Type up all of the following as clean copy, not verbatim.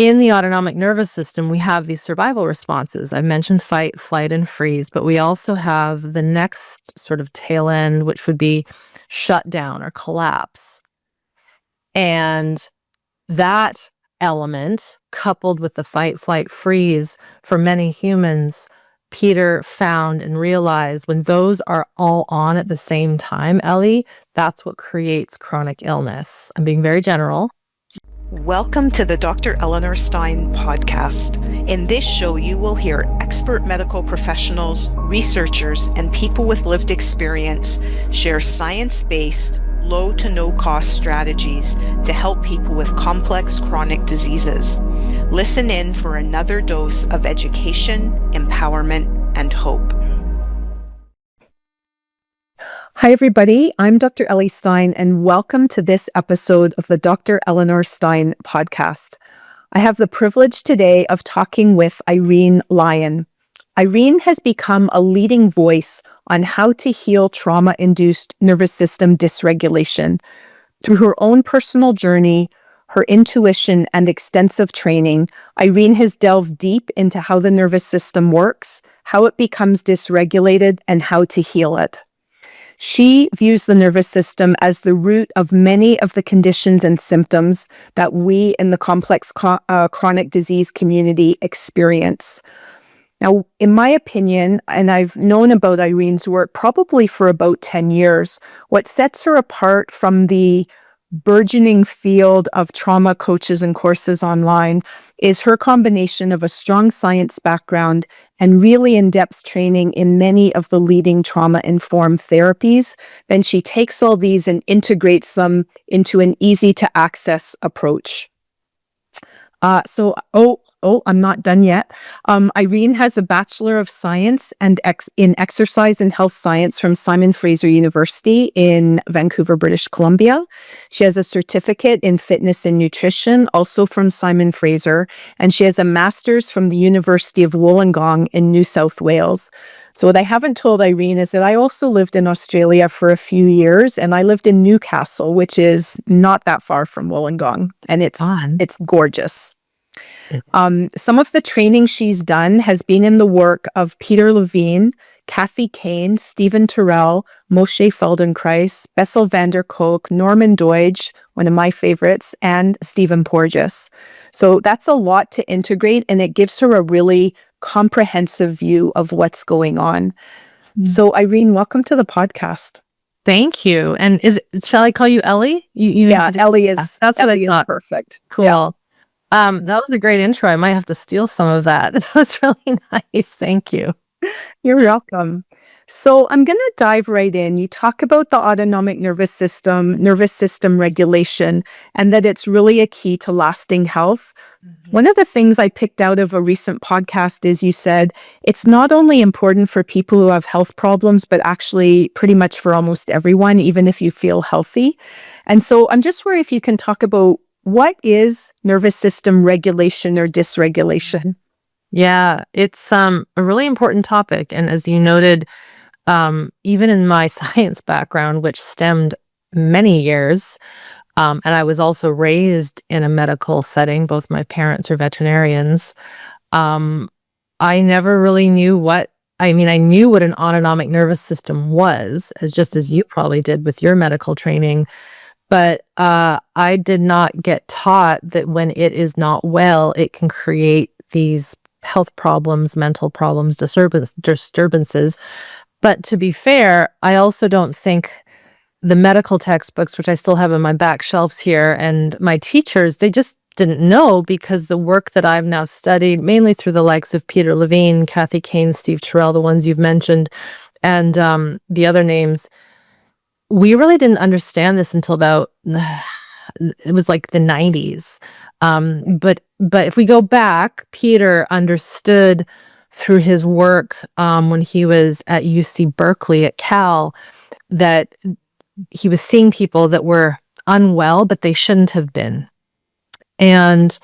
In the autonomic nervous system, we have these survival responses. I mentioned fight, flight, and freeze, but we also have the next sort of tail end, which would be shutdown or collapse. And that element, coupled with the fight, flight, freeze, for many humans, Peter found and realized when those are all on at the same time, Ellie, that's what creates chronic illness. I'm being very general. Welcome to the Dr. Eleanor Stein podcast. In this show, you will hear expert medical professionals, researchers, and people with lived experience share science-based, low to no cost strategies to help people with complex chronic diseases. Listen in for another dose of education, empowerment, and hope. Hi, everybody. I'm Dr. Ellie Stein, and welcome to this episode of the Dr. Eleanor Stein podcast. I have the privilege today of talking with Irene Lyon. Irene has become a leading voice on how to heal trauma-induced nervous system dysregulation. Through her own personal journey, her intuition, and extensive training, Irene has delved deep into how the nervous system works, how it becomes dysregulated, and how to heal it. She views the nervous system as the root of many of the conditions and symptoms that we in the complex chronic disease community experience. Now, in my opinion, and I've known about Irene's work probably for about 10 years, what sets her apart from the burgeoning field of trauma coaches and courses online is her combination of a strong science background and really in-depth training in many of the leading trauma-informed therapies. Then she takes all these and integrates them into an easy-to-access approach. I'm not done yet. Irene has a Bachelor of Science and in Exercise and Health Science from Simon Fraser University in Vancouver, British Columbia. She has a certificate in Fitness and Nutrition, also from Simon Fraser, and she has a Master's from the University of Wollongong in New South Wales. So what I haven't told Irene is that I also lived in Australia for a few years, and I lived in Newcastle, which is not that far from Wollongong, and it's gorgeous. Some of the training she's done has been in the work of Peter Levine, Kathy Kane, Stephen Terrell, Moshe Feldenkrais, Bessel van der Kolk, Norman Doidge, one of my favorites, and Stephen Porges. So that's a lot to integrate, and it gives her a really comprehensive view of what's going on. So Irene, welcome to the podcast. Thank you. And shall I call you Ellie? Ellie is. That's what I thought. Perfect. Cool. Yeah. That was a great intro. I might have to steal some of that. That was really nice. Thank you. You're welcome. So I'm going to dive right in. You talk about the autonomic nervous system regulation, and that it's really a key to lasting health. Mm-hmm. One of the things I picked out of a recent podcast is you said it's not only important for people who have health problems, but actually pretty much for almost everyone, even if you feel healthy. And so I'm just wondering if you can talk about what is nervous system regulation or dysregulation? Yeah, it's a really important topic. And as you noted, even in my science background, which stemmed many years, and I was also raised in a medical setting, both my parents are veterinarians, I never really knew I knew what an autonomic nervous system was, just as you probably did with your medical training. But I did not get taught that when it is not well, it can create these health problems, mental problems, disturbances. But to be fair, I also don't think the medical textbooks, which I still have in my back shelves here, and my teachers, they just didn't know, because the work that I've now studied, mainly through the likes of Peter Levine, Kathy Kane, Steve Terrell, the ones you've mentioned, and the other names, we really didn't understand this until about, it was like the 90s. But if we go back, Peter understood through his work when he was at UC Berkeley at Cal, that he was seeing people that were unwell, but they shouldn't have been. And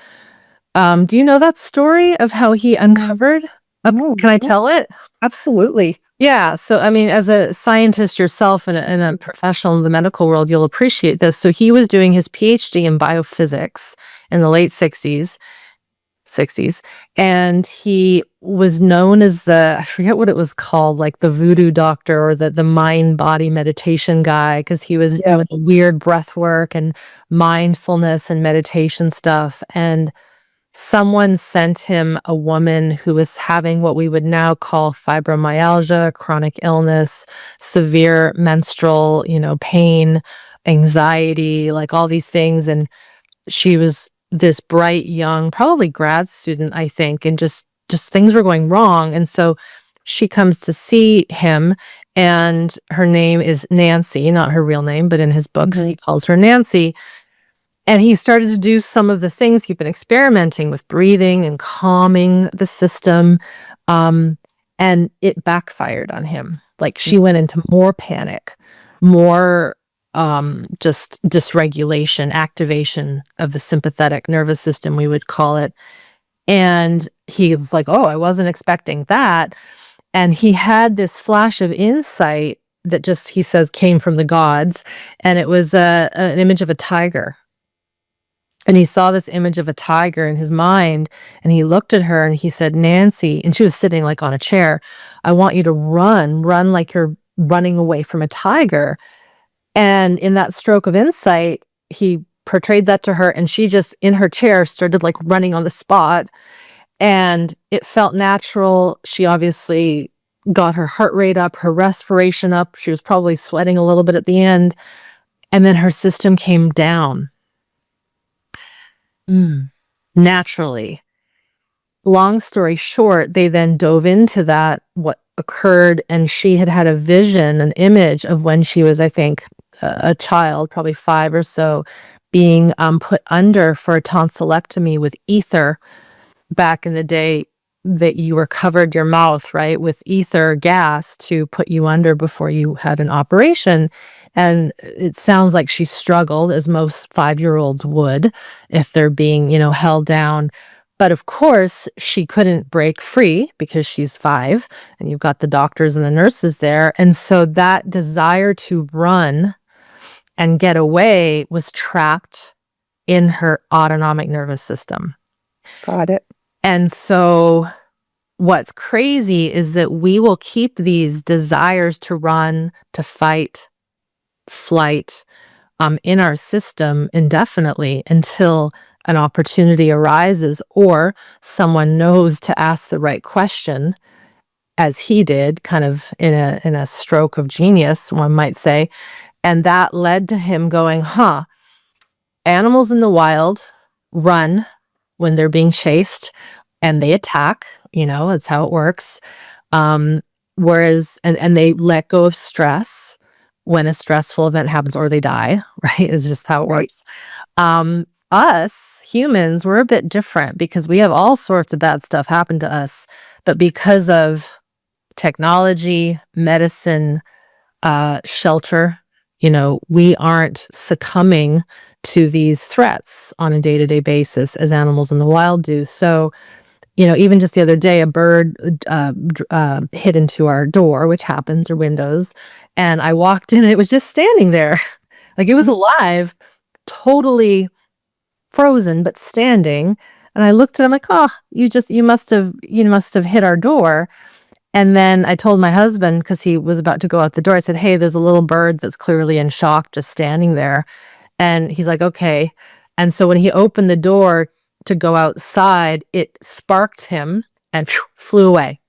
do you know that story of how he uncovered? Can I tell it? Absolutely. Yeah. So, as a scientist yourself and a professional in the medical world, you'll appreciate this. So he was doing his PhD in biophysics in the late 60s. 60s. And he was known as I forget what it was called, like the voodoo doctor or the mind body meditation guy, because he was doing weird breath work and mindfulness and meditation stuff. And someone sent him a woman who was having what we would now call fibromyalgia, chronic illness, severe menstrual, pain, anxiety, like all these things. And she was this bright, young, probably grad student, I think, and just things were going wrong. And so she comes to see him, and her name is Nancy, not her real name, but in his books, he calls her Nancy. And he started to do some of the things he'd been experimenting with, breathing and calming the system. And it backfired on him. Like, she went into more panic, more just dysregulation, activation of the sympathetic nervous system, we would call it. And he was like, oh, I wasn't expecting that. And he had this flash of insight that just, he says, came from the gods. And it was an image of a tiger. And he saw this image of a tiger in his mind, and he looked at her and he said, Nancy, and she was sitting like on a chair, I want you to run like you're running away from a tiger. And in that stroke of insight, he portrayed that to her, and she just, in her chair, started like running on the spot. And it felt natural. She obviously got her heart rate up, her respiration up. She was probably sweating a little bit at the end. And then her system came down. Naturally. Long story short, they then dove into that, what occurred, and she had a vision, an image of when she was, I think, a child, probably 5 or so, being put under for a tonsillectomy with ether. Back in the day, that you were covered your mouth, right, with ether gas to put you under before you had an operation. And it sounds like she struggled, as most 5-year-olds would, if they're being, held down. But of course, she couldn't break free because she's 5, and you've got the doctors and the nurses there. And so that desire to run and get away was trapped in her autonomic nervous system. Got it. And so what's crazy is that we will keep these desires to run, to fight, flight, in our system indefinitely until an opportunity arises, or someone knows to ask the right question, as he did, kind of in a stroke of genius, one might say. And that led to him going, animals in the wild run when they're being chased, and they attack, that's how it works. Whereas, and they let go of stress when a stressful event happens, or they die, right? It's just how it works. Us humans, we're a bit different because we have all sorts of bad stuff happen to us, but because of technology, medicine, shelter, we aren't succumbing to these threats on a day-to-day basis as animals in the wild do. So, even just the other day, a bird hit into our door, which happens, or windows, and I walked in and it was just standing there. Like, it was alive, totally frozen, but standing. And I looked at him like, oh, you must have hit our door. And then I told my husband, because he was about to go out the door, I said, hey, there's a little bird that's clearly in shock just standing there. And he's like, okay. And so when he opened the door to go outside, it sparked him and flew away.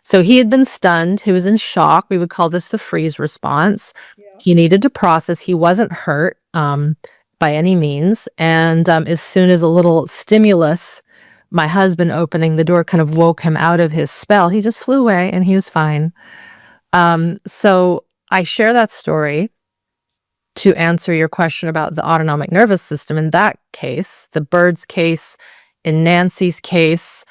So he had been stunned. He was in shock. We would call this the freeze response. Yeah. He needed to process. He wasn't hurt by any means. And as soon as a little stimulus, my husband opening the door, kind of woke him out of his spell, he just flew away and he was fine. So I share that story to answer your question about the autonomic nervous system. In that case, the bird's case, in Nancy's case,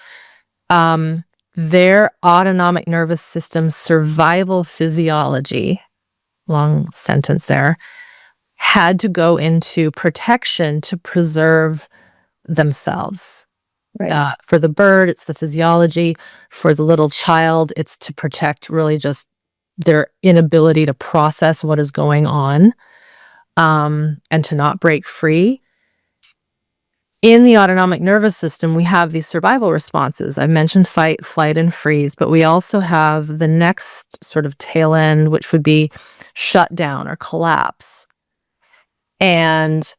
their autonomic nervous system survival physiology, long sentence there, had to go into protection to preserve themselves. Right. For the bird, it's the physiology. For the little child, it's to protect really just their inability to process what is going on, and to not break free. In the autonomic nervous system, we have these survival responses. I mentioned fight, flight, and freeze, but we also have the next sort of tail end, which would be shutdown or collapse. And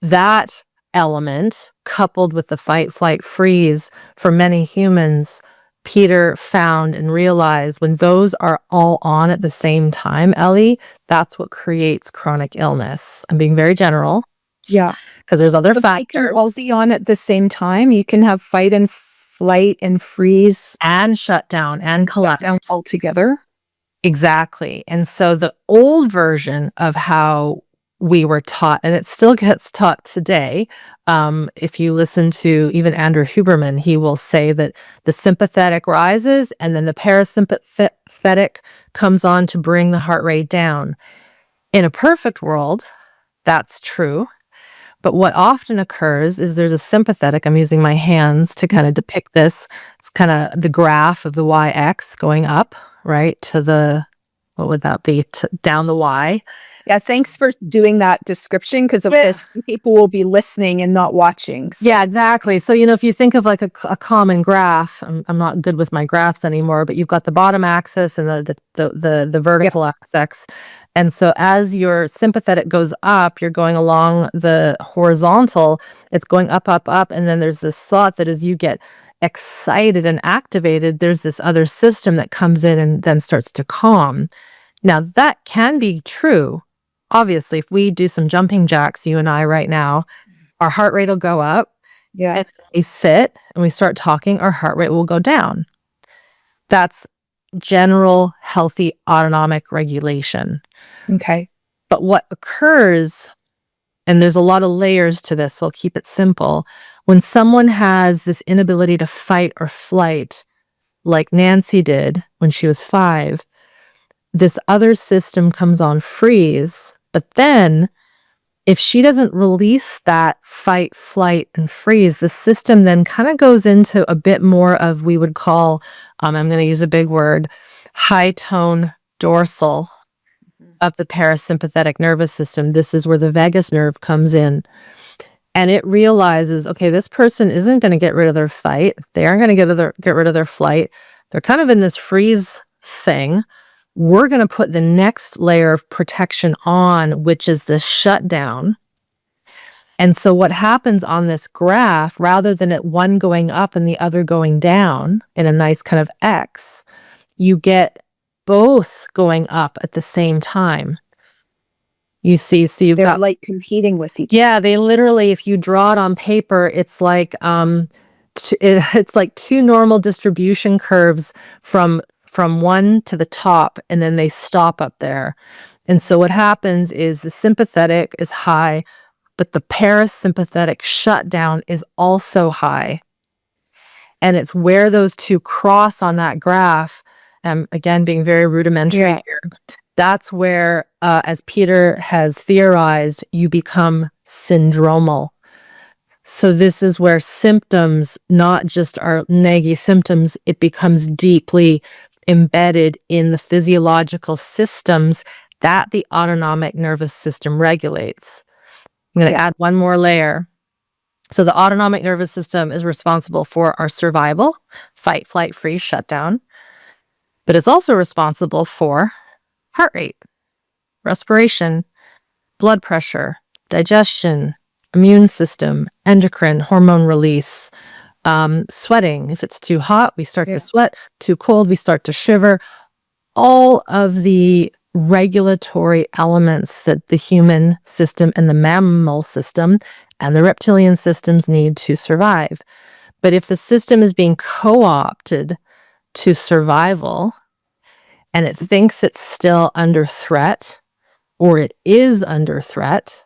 that element, coupled with the fight, flight, freeze, for many humans, Peter found and realized when those are all on at the same time, Ellie, that's what creates chronic illness. I'm being very general. Yeah. Because there's other But factors. all be on at the same time. You can have fight and flight and freeze And shutdown and collapse. down all together. Exactly. And so the old version of how we were taught, and it still gets taught today, if you listen to even Andrew Huberman, he will say that the sympathetic rises and then the parasympathetic comes on to bring the heart rate down. In a perfect world, that's true. But what often occurs is there's a sympathetic, I'm using my hands to kind of depict this. It's kind of the graph of the YX going up, right, to the, what would that be, down the Y. Yeah, thanks for doing that description, because of this, people will be listening and not watching. So. Yeah, exactly. So, if you think of like a common graph, I'm not good with my graphs anymore, but you've got the bottom axis and the vertical axis. And so as your sympathetic goes up, you're going along the horizontal, it's going up, up, up. And then there's this thought that as you get excited and activated, there's this other system that comes in and then starts to calm. Now, that can be true. Obviously, if we do some jumping jacks, you and I right now, our heart rate will go up. Yeah. And we sit and we start talking, our heart rate will go down. That's general healthy autonomic regulation. Okay. But what occurs, and there's a lot of layers to this, so I'll keep it simple. When someone has this inability to fight or flight, like Nancy did when she was 5, this other system comes on freeze. But then if she doesn't release that fight, flight, and freeze, the system then kind of goes into a bit more of, we would call, I'm going to use a big word, high tone dorsal of the parasympathetic nervous system. This is where the vagus nerve comes in. And it realizes, okay, this person isn't going to get rid of their fight. They aren't going to get rid of their flight. They're kind of in this freeze thing. We're going to put the next layer of protection on, which is the shutdown. And so what happens on this graph, rather than it one going up and the other going down in a nice kind of X, you get both going up at the same time. You see, so you've They're got like competing with each other. Yeah, they literally, if you draw it on paper, it's like it's like two normal distribution curves from one to the top, and then they stop up there. And so what happens is the sympathetic is high, but the parasympathetic shutdown is also high. And it's where those two cross on that graph, again, being very rudimentary here, that's where, as Peter has theorized, you become syndromal. So this is where symptoms, not just are naggy symptoms, it becomes deeply embedded in the physiological systems that the autonomic nervous system regulates. I'm going to add one more layer. So the autonomic nervous system is responsible for our survival, fight, flight, freeze, shutdown, but it's also responsible for heart rate, respiration, blood pressure, digestion, immune system, endocrine, hormone release, sweating. If it's too hot, we start to sweat. Too cold, we start to shiver. All of the regulatory elements that the human system and the mammal system and the reptilian systems need to survive. But if the system is being co-opted to survival and it thinks it's still under threat, or it is under threat,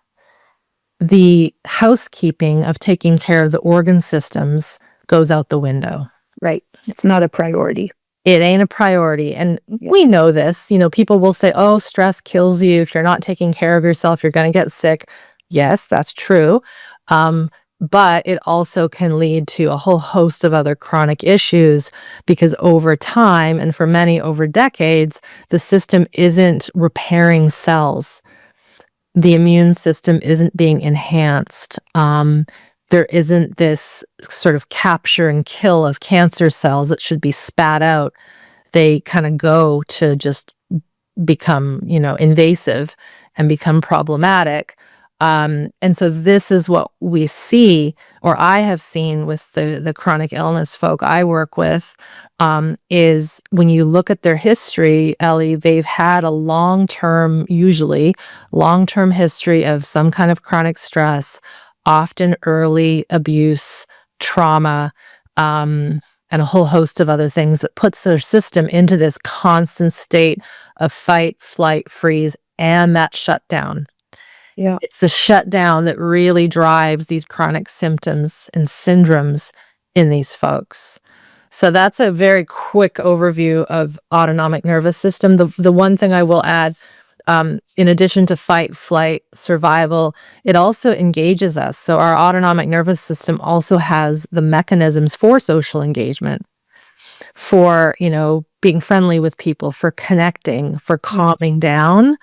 the housekeeping of taking care of the organ systems goes out the window. Right. It's not a priority. It ain't a priority. And we know this. People will say, oh, stress kills you. If you're not taking care of yourself, you're going to get sick. Yes, that's true. But it also can lead to a whole host of other chronic issues because over time, and for many over decades, the system isn't repairing cells. The immune system isn't being enhanced. The there isn't this sort of capture and kill of cancer cells that should be spat out. They kind of go to just become, invasive and become problematic. And so this is what we see, or I have seen with the chronic illness folk I work with, is when you look at their history, Ellie, they've had a usually long-term history of some kind of chronic stress, often early abuse, trauma, and a whole host of other things that puts their system into this constant state of fight, flight, freeze, and that shutdown. Yeah. It's the shutdown that really drives these chronic symptoms and syndromes in these folks. So that's a very quick overview of autonomic nervous system. The one thing I will add, in addition to fight, flight, survival, it also engages us. So our autonomic nervous system also has the mechanisms for social engagement, for, being friendly with people, for connecting, for calming down,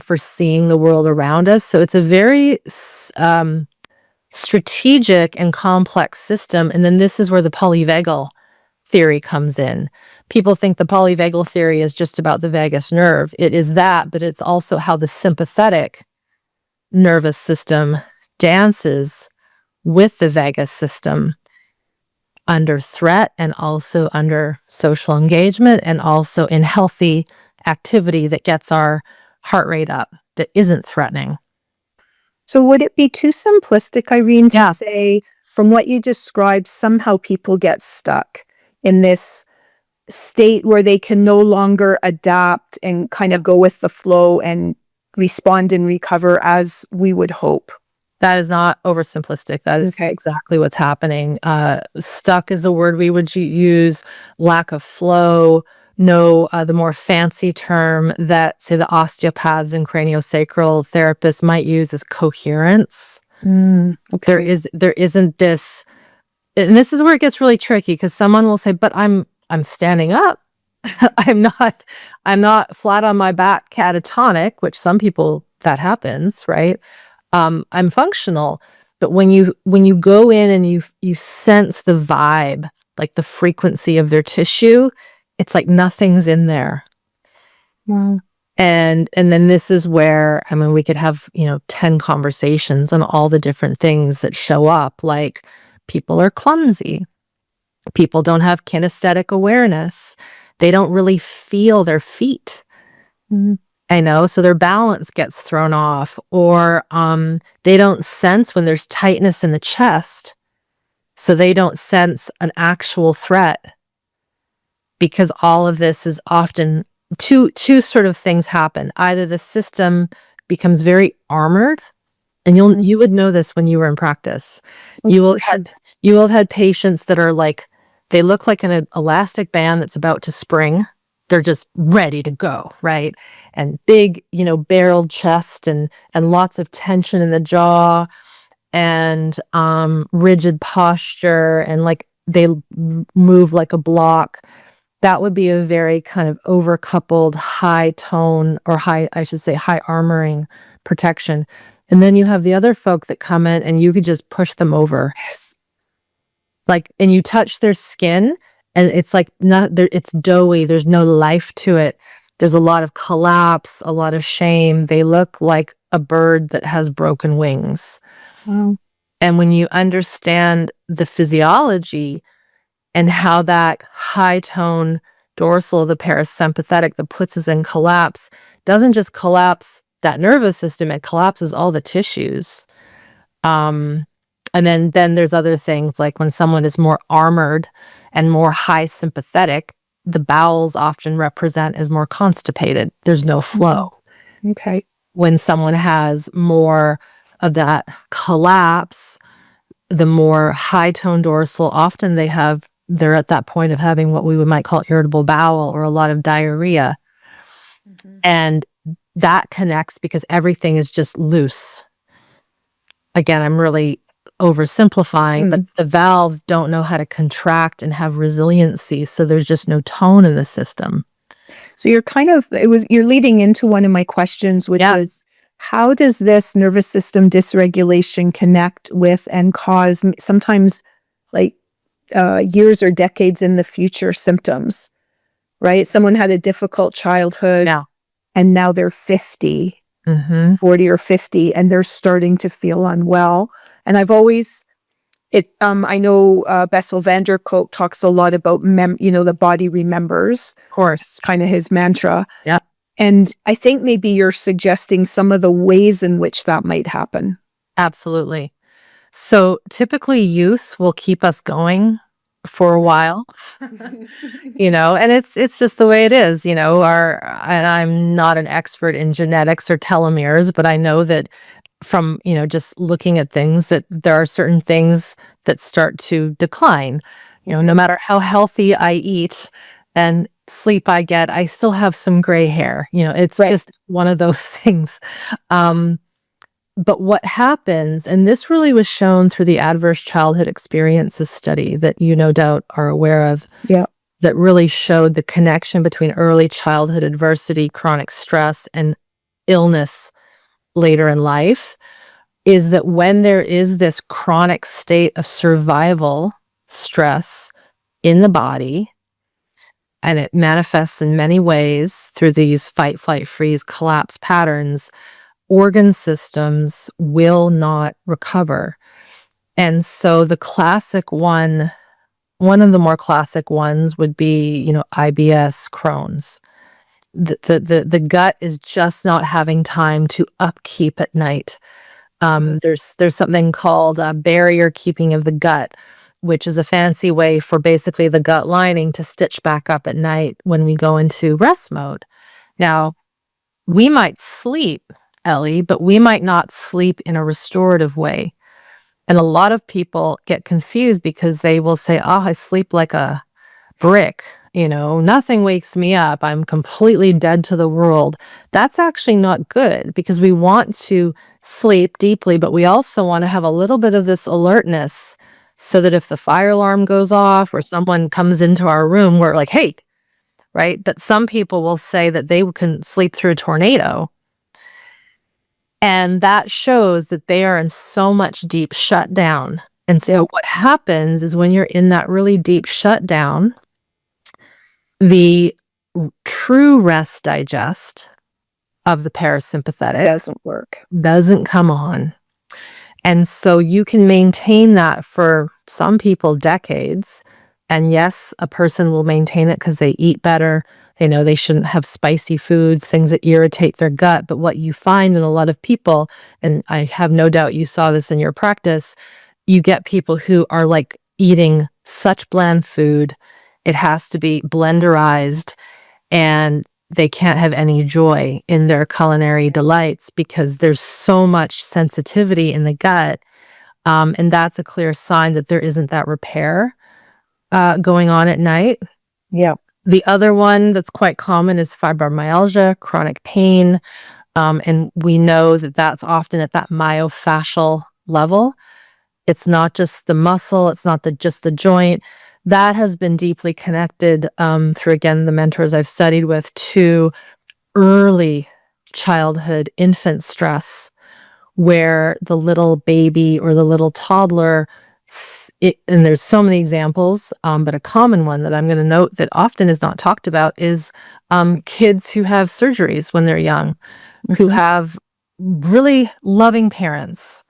for seeing the world around us. So it's a very strategic and complex system. And then this is where the polyvagal theory comes in. People think the polyvagal theory is just about the vagus nerve. It is that, but it's also how the sympathetic nervous system dances with the vagus system under threat and also under social engagement and also in healthy activity that gets our heart rate up, that isn't threatening. So would it be too simplistic, Irene, to Yeah. say, from what you described, somehow people get stuck in this state where they can no longer adapt and kind of go with the flow and respond and recover as we would hope? That is not oversimplistic. That is Okay. exactly what's happening. Stuck is a word we would use. Lack of flow. No, the more fancy term that, say, the osteopaths and craniosacral therapists might use is coherence. Okay. There isn't this, and this is where it gets really tricky, because someone will say, "But I'm standing up. I'm not flat on my back catatonic," which some people that happens, right? I'm functional. But when you go in and you sense the vibe, like the frequency of their tissue, it's like nothing's in there. Wow. And then this is where, we could have, 10 conversations on all the different things that show up, like people are clumsy. People don't have kinesthetic awareness. They don't really feel their feet. So their balance gets thrown off, or they don't sense when there's tightness in the chest. So they don't sense an actual threat, because all of this is often two sort of things happen. Either the system becomes very armored, and you would know this when you were in practice. You will have had patients that are like, they look like an elastic band that's about to spring. They're just ready to go, right? And big, barreled chest and lots of tension in the jaw and rigid posture, and like they move like a block. That would be a very kind of overcoupled high tone, or high armoring protection. And then you have the other folk that come in and you could just push them over. Yes. And you touch their skin and it's like it's doughy. There's no life to it. There's a lot of collapse, a lot of shame. They look like a bird that has broken wings. Wow. And when you understand the physiology and how that high tone dorsal, the parasympathetic that puts us in collapse, doesn't just collapse that nervous system, it collapses all the tissues. And then there's other things, like when someone is more armored and more high sympathetic, the bowels often represent as more constipated. There's no flow. Okay. When someone has more of that collapse, the more high tone dorsal, often they're at that point of having what we might call irritable bowel or a lot of diarrhea. And that connects because everything is just loose. Again, I'm really oversimplifying, but the valves don't know how to contract and have resiliency, so there's just no tone in the system. So you're leading into one of my questions, which is, How does this nervous system dysregulation connect with and cause sometimes like years or decades in the future symptoms, right? Someone had a difficult childhood Yeah. and now they're 50, 40 or 50, and they're starting to feel unwell. And I've always, I know Bessel van der Kolk talks a lot about, the body remembers, Of course. kind of his mantra. Yeah. And I think maybe you're suggesting some of the ways in which that might happen. Absolutely. So typically youth will keep us going for a while, and it's just the way it is, and I'm not an expert in genetics or telomeres, but I know that from, just looking at things that there are certain things that start to decline, no matter how healthy I eat and sleep I get, I still have some gray hair, it's Right. just one of those things. But what happens, and this really was shown through the adverse childhood experiences study that you no doubt are aware of, Yeah. that really showed the connection between early childhood adversity, chronic stress, and illness later in life, is that when there is this chronic state of survival stress in the body, and it manifests in many ways through these fight, flight, freeze, collapse patterns, organ systems will not recover. And so the classic one of the more classic ones would be, IBS, Crohn's. The gut is just not having time to upkeep at night. There's something called barrier keeping of the gut, which is a fancy way for basically the gut lining to stitch back up at night when we go into rest mode. Now, we might sleep, Ellie, but we might not sleep in a restorative way. And a lot of people get confused because they will say, oh, I sleep like a brick, nothing wakes me up. I'm completely dead to the world. That's actually not good because we want to sleep deeply, but we also want to have a little bit of this alertness so that if the fire alarm goes off or someone comes into our room, we're like, hey, right? But some people will say that they can sleep through a tornado. And that shows that they are in so much deep shutdown. And so what happens is when you're in that really deep shutdown, the true rest digest of the parasympathetic doesn't come on. And so you can maintain that for some people decades. And yes, a person will maintain it because they eat better. They know they shouldn't have spicy foods, things that irritate their gut. But what you find in a lot of people, and I have no doubt you saw this in your practice, you get people who are like eating such bland food. It has to be blenderized, and they can't have any joy in their culinary delights because there's so much sensitivity in the gut. And that's a clear sign that there isn't that repair going on at night. Yeah. The other one that's quite common is fibromyalgia, chronic pain. And we know that that's often at that myofascial level. It's not just the muscle. It's not just the joint. That has been deeply connected through, again, the mentors I've studied with, to early childhood infant stress, where the little baby or the little toddler, and there's so many examples, but a common one that I'm going to note that often is not talked about is kids who have surgeries when they're young, who have really loving parents,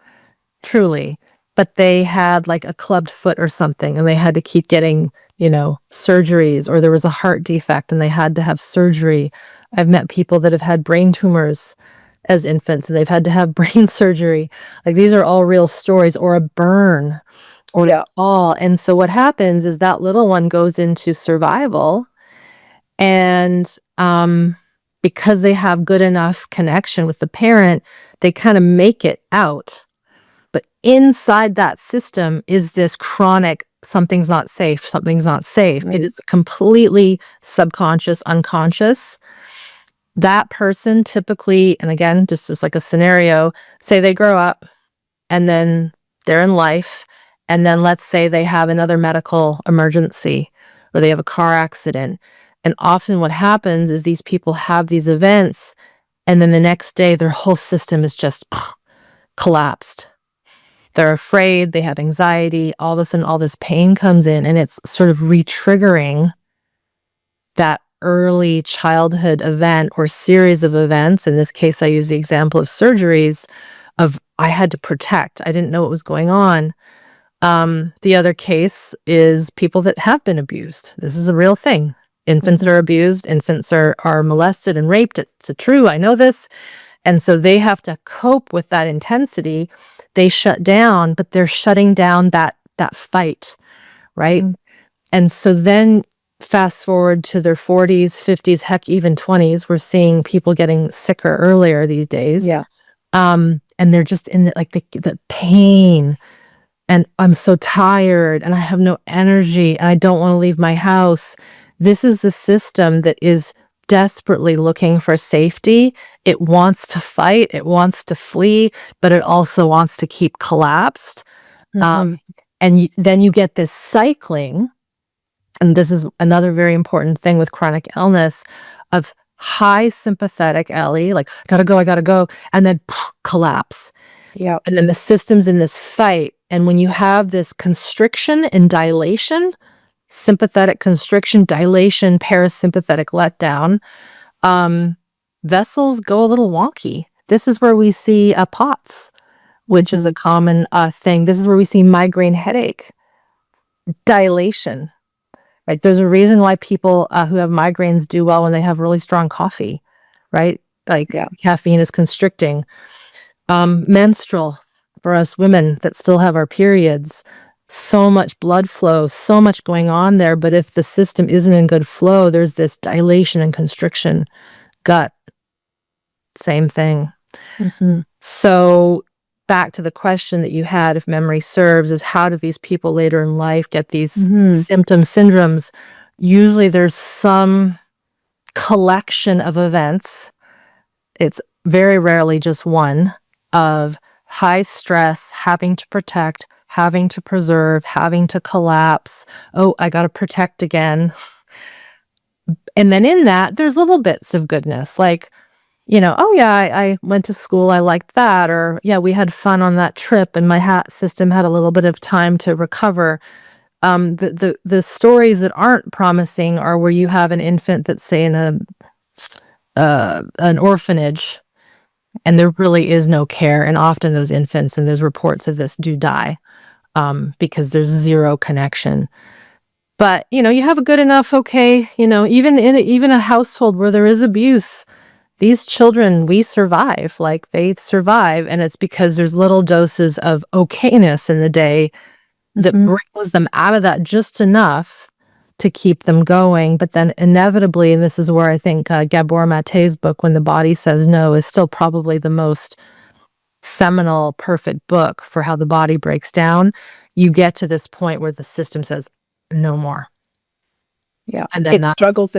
truly, but they had like a clubbed foot or something and they had to keep getting, surgeries, or there was a heart defect and they had to have surgery. I've met people that have had brain tumors as infants and they've had to have brain surgery. Like, these are all real stories, or a burn or a fall. And so what happens is that little one goes into survival, and because they have good enough connection with the parent, they kind of make it out. But inside that system is this chronic, something's not safe, something's not safe. Right. It is completely subconscious, unconscious. That person typically, and again, just like a scenario, say they grow up and then they're in life, and then let's say they have another medical emergency or they have a car accident. And often what happens is these people have these events And then the next day, their whole system is just collapsed. They're afraid, they have anxiety, all of a sudden all this pain comes in, and it's sort of re-triggering that early childhood event or series of events. In this case, I use the example of surgeries of I had to protect. I didn't know what was going on. The other case is people that have been abused. This is a real thing. Infants are abused. Infants are molested and raped. It's true. I know this. And so they have to cope with that intensity. They shut down, but they're shutting down that fight, right? And so then fast forward to their 40s, 50s, heck, even 20s, we're seeing people getting sicker earlier these days. Yeah. And they're just in the pain. And I'm so tired and I have no energy and I don't want to leave my house. This is the system that is desperately looking for safety. It wants to fight, it wants to flee, but it also wants to keep collapsed. And then you get this cycling, and this is another very important thing with chronic illness, of high sympathetic Ellie, like, I gotta go, and then collapse. Yeah. And then the system's in this fight. And when you have this constriction and dilation, sympathetic constriction, dilation, parasympathetic letdown, vessels go a little wonky. This is where we see POTS, which is a common thing. This is where we see migraine headache, dilation, right? There's a reason why people who have migraines do well when they have really strong coffee, right? Caffeine is constricting. Menstrual, for us women that still have our periods, so much blood flow, so much going on there. But if the system isn't in good flow, there's this dilation and constriction. Gut, same thing. So back to the question that you had, if memory serves, is how do these people later in life get these symptoms, syndromes? Usually there's some collection of events. It's very rarely just one, of high stress, having to protect, having to preserve, having to collapse. Oh, I got to protect again. And then in that, there's little bits of goodness, like, oh yeah, I went to school, I liked that, or yeah, we had fun on that trip and my system had a little bit of time to recover. The stories that aren't promising are where you have an infant that's, say, in an orphanage, and there really is no care. And often those infants, and there's reports of this, do die because there's zero connection. But, you have a good enough, okay, even in a household where there is abuse, these children, we survive, like they survive. And it's because there's little doses of okayness in the day that brings them out of that just enough to keep them going. But then inevitably, and this is where I think Gabor Mate's book, When the Body Says No, is still probably the most seminal, perfect book for how the body breaks down. You get to this point where the system says, no more. Yeah. And then it struggles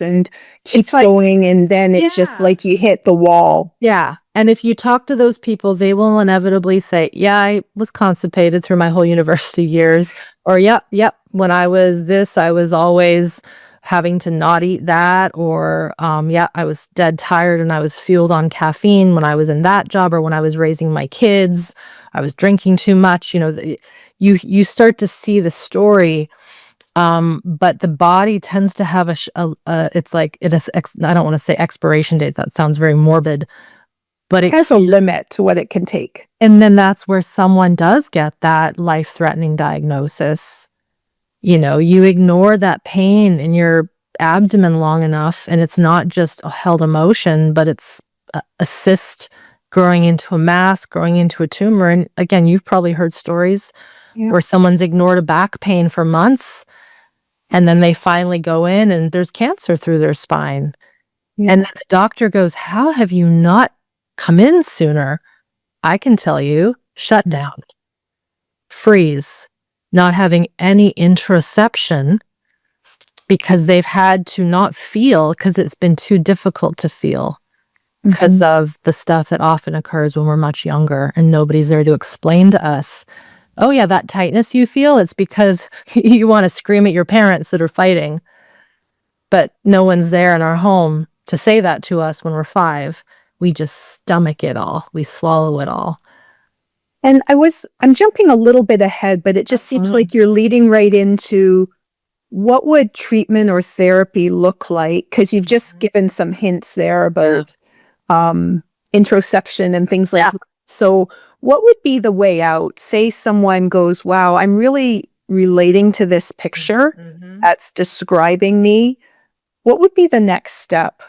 and keeps going. And then it's just like you hit the wall. Yeah. And if you talk to those people, they will inevitably say, yeah, I was constipated through my whole university years. Or, yep, when I was this, I was always having to not eat that. Or, I was dead tired and I was fueled on caffeine when I was in that job, or when I was raising my kids, I was drinking too much. You start to see the story. But the body tends to have it's like, I don't want to say expiration date. That sounds very morbid, but it has a limit to what it can take. And then that's where someone does get that life-threatening diagnosis. You ignore that pain in your abdomen long enough, and it's not just a held emotion, but it's a cyst growing into a mass, growing into a tumor. And again, you've probably heard stories where someone's ignored a back pain for months, and then they finally go in and there's cancer through their spine. And then the doctor goes, how have you not come in sooner? I can tell you, shutdown, freeze, not having any interoception because they've had to not feel because it's been too difficult to feel because of the stuff that often occurs when we're much younger and nobody's there to explain to us, oh yeah, that tightness you feel, it's because you want to scream at your parents that are fighting, but no one's there in our home to say that to us when we're 5, we just stomach it all. We swallow it all. And I'm jumping a little bit ahead, but it just seems like you're leading right into what would treatment or therapy look like? Because you've just given some hints there about introspection and things like that. So what would be the way out? Say someone goes, wow, I'm really relating to this picture that's describing me. What would be the next step?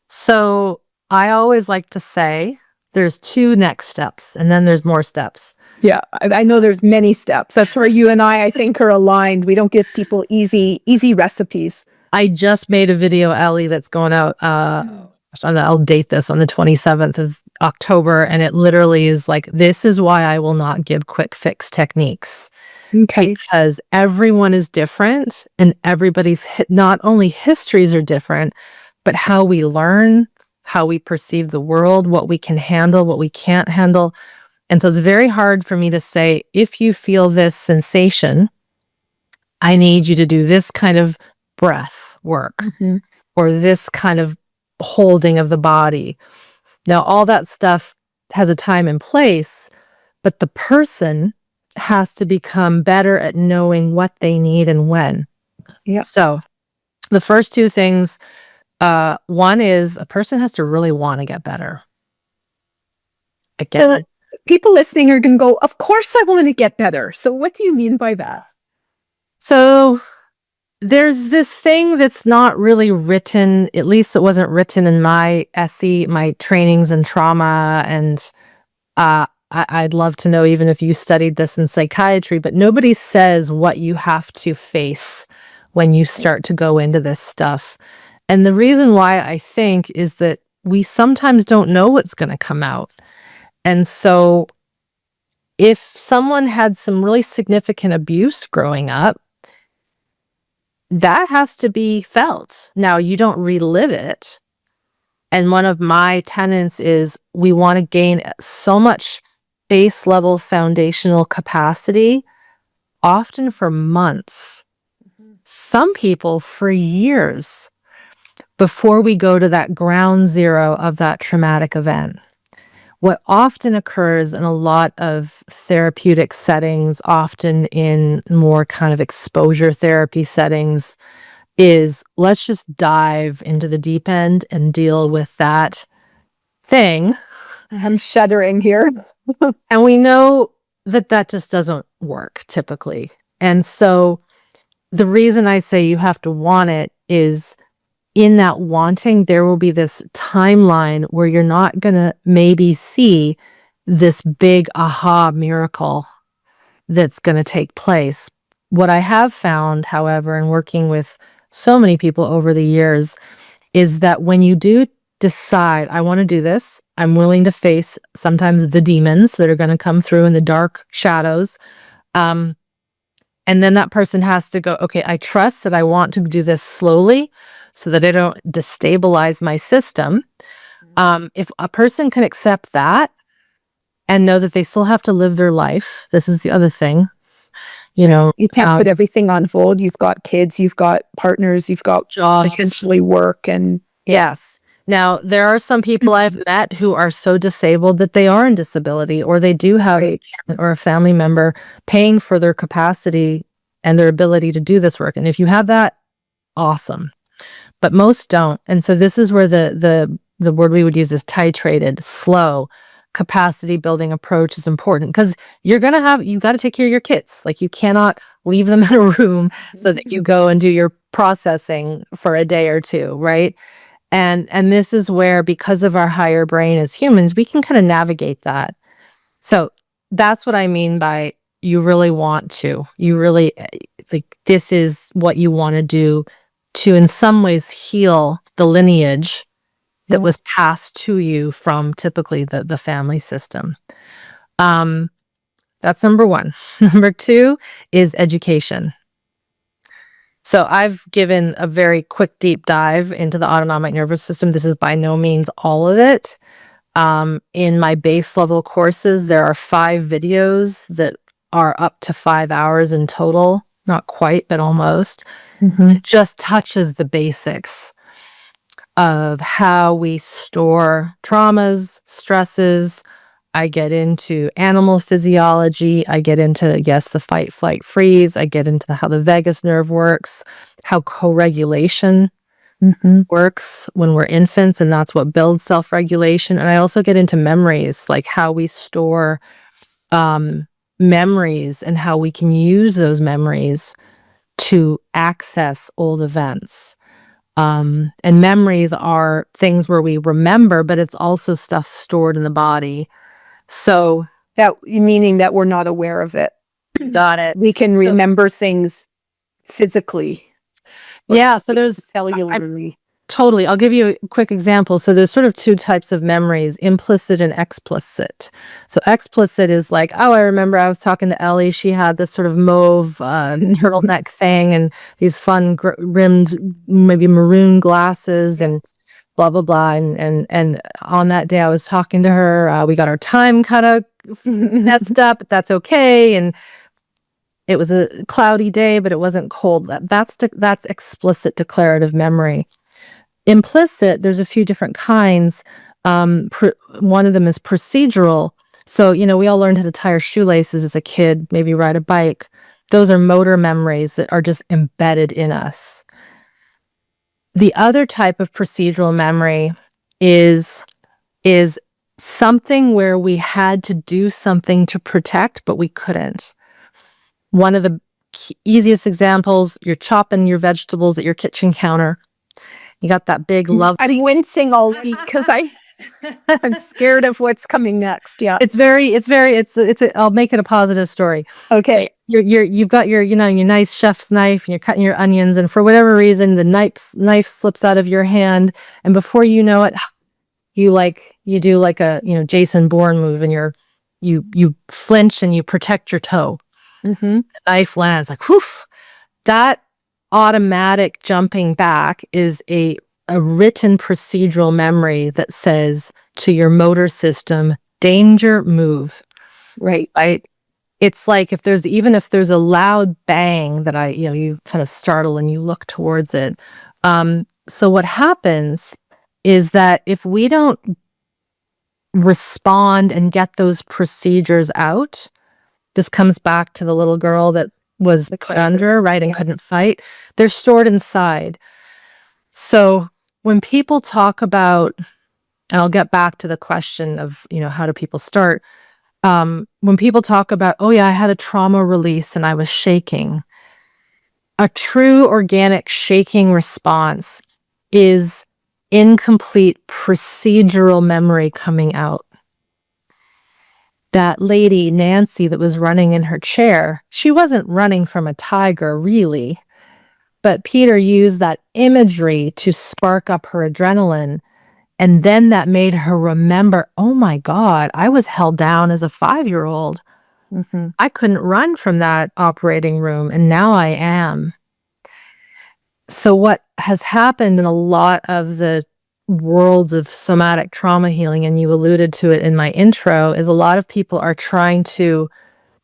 So I always like to say there's 2 next steps, and then there's more steps. Yeah, I know there's many steps. That's where you and I think, are aligned. We don't give people easy recipes. I just made a video, Ellie, that's going out. I'll date this on the 27th of October, and it literally is like, this is why I will not give quick fix techniques. Okay. Because everyone is different, and everybody's not only histories are different, but how we learn, how we perceive the world, what we can handle, what we can't handle. And so it's very hard for me to say, if you feel this sensation, I need you to do this kind of breath work or this kind of holding of the body. Now, all that stuff has a time and place, but the person has to become better at knowing what they need and when. Yeah. So the first 2 things, one is a person has to really want to get better. Again, people listening are going to go, of course I want to get better. So what do you mean by that? So there's this thing that's not really written, at least it wasn't written in my SE, my trainings in trauma. And I'd love to know even if you studied this in psychiatry, but nobody says what you have to face when you start to go into this stuff. And the reason why I think is that we sometimes don't know what's going to come out. And so if someone had some really significant abuse growing up, that has to be felt. Now, you don't relive it. And one of my tenets is we want to gain so much base level foundational capacity, often for months, some people for years, before we go to that ground zero of that traumatic event. What often occurs in a lot of therapeutic settings, often in more kind of exposure therapy settings, is let's just dive into the deep end and deal with that thing. I'm shuddering here. And we know that that just doesn't work typically. And so the reason I say you have to want it is in that wanting, there will be this timeline where you're not going to maybe see this big aha miracle that's going to take place. What I have found, however, in working with so many people over the years, is that when you do decide, I want to do this, I'm willing to face sometimes the demons that are going to come through in the dark shadows. And then that person has to go, okay, I trust that I want to do this slowly so that I don't destabilize my system. If a person can accept that and know that they still have to live their life, this is the other thing, you know. You can't put everything on hold. You've got kids, you've got partners, you've got jobs, potentially work. And yes. Now, there are some people I've met who are so disabled that they are in disability, or they do have a parent or a family member paying for their capacity and their ability to do this work. And if you have that, awesome. But most don't. And so this is where the word we would use is titrated, slow, capacity building approach is important, because you got to take care of your kids. Like, you cannot leave them in a room so that you go and do your processing for a day or two, right? And this is where, because of our higher brain as humans, we can kind of navigate that. So that's what I mean by you really want to. You really, like, this is what you want to do to, in some ways, heal the lineage that was passed to you from typically the family system. That's number one. Number two is education. So I've given a very quick deep dive into the autonomic nervous system. This is by no means all of it. In my base level courses, there are 5 videos that are up to 5 hours in total. Not quite, but almost. It just touches the basics. of how we store traumas, stresses. I get into animal physiology. I get into, yes, the fight, flight, freeze. I get into how the vagus nerve works, how co-regulation works when we're infants, and that's what builds self-regulation. And I also get into memories, like how we store memories and how we can use those memories to access old events. And memories are things where we remember, but it's also stuff stored in the body. So That meaning that we're not aware of it. got it. We can remember things physically. Yeah. So there's Cellularly. totally. I'll give you a quick example. So there's sort of two types of memories, implicit and explicit. So explicit is like, oh, I remember I was talking to Ellie. She had this sort of mauve turtleneck thing and these fun rimmed, maybe maroon glasses and blah, blah, blah. And on that day I was talking to her. We got our time kind of messed up, but that's okay. And it was a cloudy day, but it wasn't cold. That's explicit declarative memory. Implicit, there's a few different kinds. One of them is procedural. So, we all learned how to tie our shoelaces as a kid, maybe ride a bike. Those are motor memories that are just embedded in us. The other type of procedural memory is something where we had to do something to protect, but we couldn't. One of the easiest examples, you're chopping your vegetables at your kitchen counter. You got that big love. I'm wincing all week because I'm scared of what's coming next. Yeah. I'll make it a positive story. Okay. You've got your nice chef's knife and you're cutting your onions, and for whatever reason, the knife slips out of your hand, and before you know it, you do like a, Jason Bourne move, and you flinch and you protect your toe. The knife lands like, whew. That automatic jumping back is a written procedural memory that says to your motor system, danger, move. Right. It's like if there's a loud bang that you kind of startle and you look towards it. So what happens is that if we don't respond and get those procedures out, this comes back to the little girl that was put under, right, and couldn't fight. They're stored inside. So when people talk about, and I'll get back to the question of, how do people start? When people talk about, oh yeah, I had a trauma release and I was shaking. A true organic shaking response is incomplete procedural memory coming out. That lady, Nancy, that was running in her chair, she wasn't running from a tiger, really. But Peter used that imagery to spark up her adrenaline. And then that made her remember, oh my God, I was held down as a 5-year-old. I couldn't run from that operating room, and now I am. So what has happened in a lot of the worlds of somatic trauma healing, and you alluded to it in my intro, is a lot of people are trying to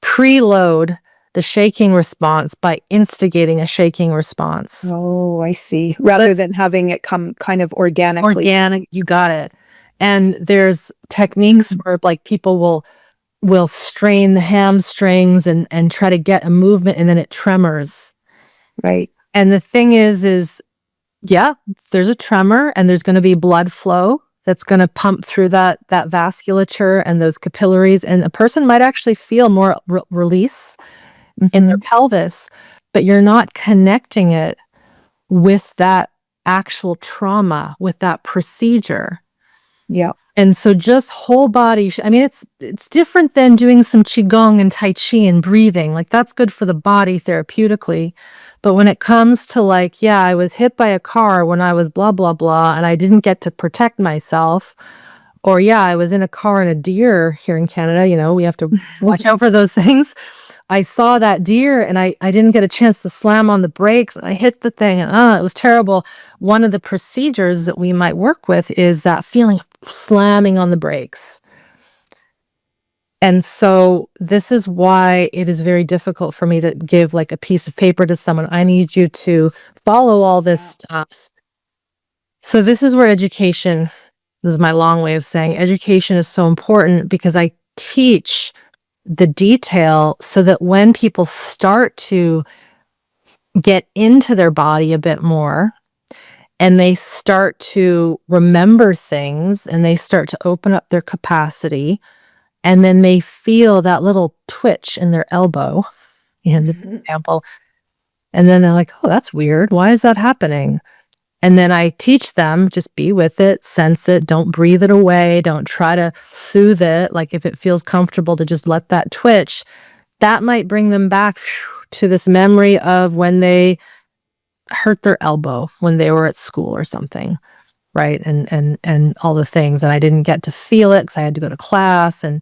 preload the shaking response by instigating a shaking response. Oh, I see. Rather than having it come kind of organically. Organic, you got it. And there's techniques where like people will strain the hamstrings and try to get a movement, and then it tremors. Right. And the thing is yeah, there's a tremor and there's going to be blood flow that's going to pump through that vasculature and those capillaries, and a person might actually feel more release in their pelvis, but you're not connecting it with that actual trauma, with that procedure. Yeah. And so just whole body, it's different than doing some Qigong and Tai Chi and breathing. Like that's good for the body therapeutically. But when it comes to like, yeah, I was hit by a car when I was blah, blah, blah, and I didn't get to protect myself. Or yeah, I was in a car and a deer here in Canada, we have to watch out for those things. I saw that deer and I didn't get a chance to slam on the brakes. I hit the thing and it was terrible. One of the procedures that we might work with is that feeling of slamming on the brakes. And so this is why it is very difficult for me to give like a piece of paper to someone. I need you to follow all this stuff So this is where education, this is my long way of saying education is so important, because I teach the detail so that when people start to get into their body a bit more, and they start to remember things, and they start to open up their capacity, and then they feel that little twitch in their elbow, in the example, and then they're like, oh, that's weird. Why is that happening? And then I teach them, just be with it, sense it, don't breathe it away, don't try to soothe it. Like if it feels comfortable to just let that twitch, that might bring them back to this memory of when they hurt their elbow when they were at school or something, right? And all the things. And I didn't get to feel it because I had to go to class. And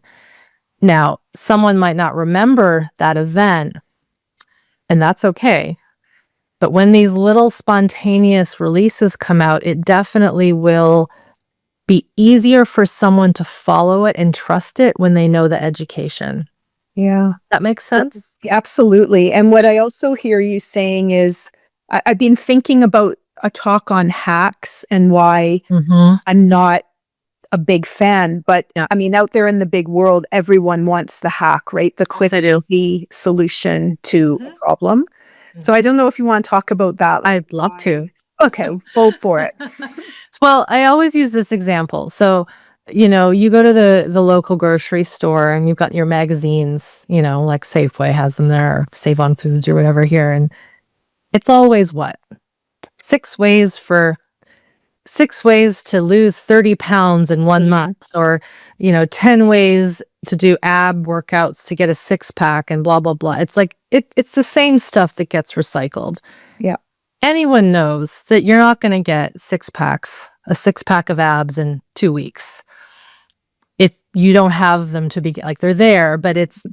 now someone might not remember that event, and that's okay. But when these little spontaneous releases come out, it definitely will be easier for someone to follow it and trust it when they know the education. Yeah. That makes sense? Absolutely. And what I also hear you saying is, I've been thinking about a talk on hacks and why I'm not a big fan, but Yeah. I mean, out there in the big world, everyone wants the hack, right? The quick, I do. easy solution to a problem. So I don't know if you want to talk about that. I'd love to. Okay, go for it. Well, I always use this example. So, you go to the local grocery store and you've got your magazines, like Safeway has them there, or Save on Foods or whatever here. And it's always what? 6 ways to lose 30 pounds in 1 month, or, 10 ways to do ab workouts to get a 6-pack and blah, blah, blah. It's like, it's the same stuff that gets recycled. Yeah. Anyone knows that you're not going to get a 6-pack of abs in 2 weeks. If you don't have them to be, like, they're there, but it's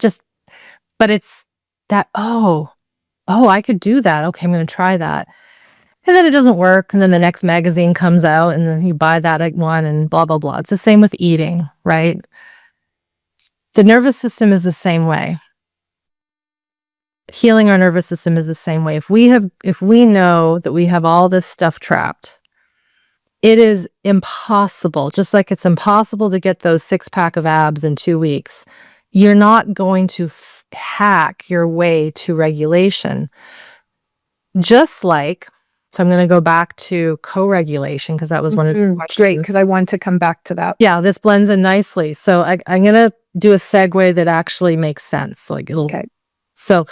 that, oh, I could do that. Okay, I'm going to try that. And then it doesn't work. And then the next magazine comes out and then you buy that one and blah, blah, blah. It's the same with eating, right? The nervous system is the same way. Healing our nervous system is the same way. If we know that we have all this stuff trapped, it is impossible, just like it's impossible to get those 6-pack of abs in 2 weeks. You're not going to hack your way to regulation. Just like, so I'm going to go back to co-regulation, because that was one of the questions. Great, because I want to come back to that. Yeah, this blends in nicely. So I'm going to do a segue that actually makes sense. Like Okay. So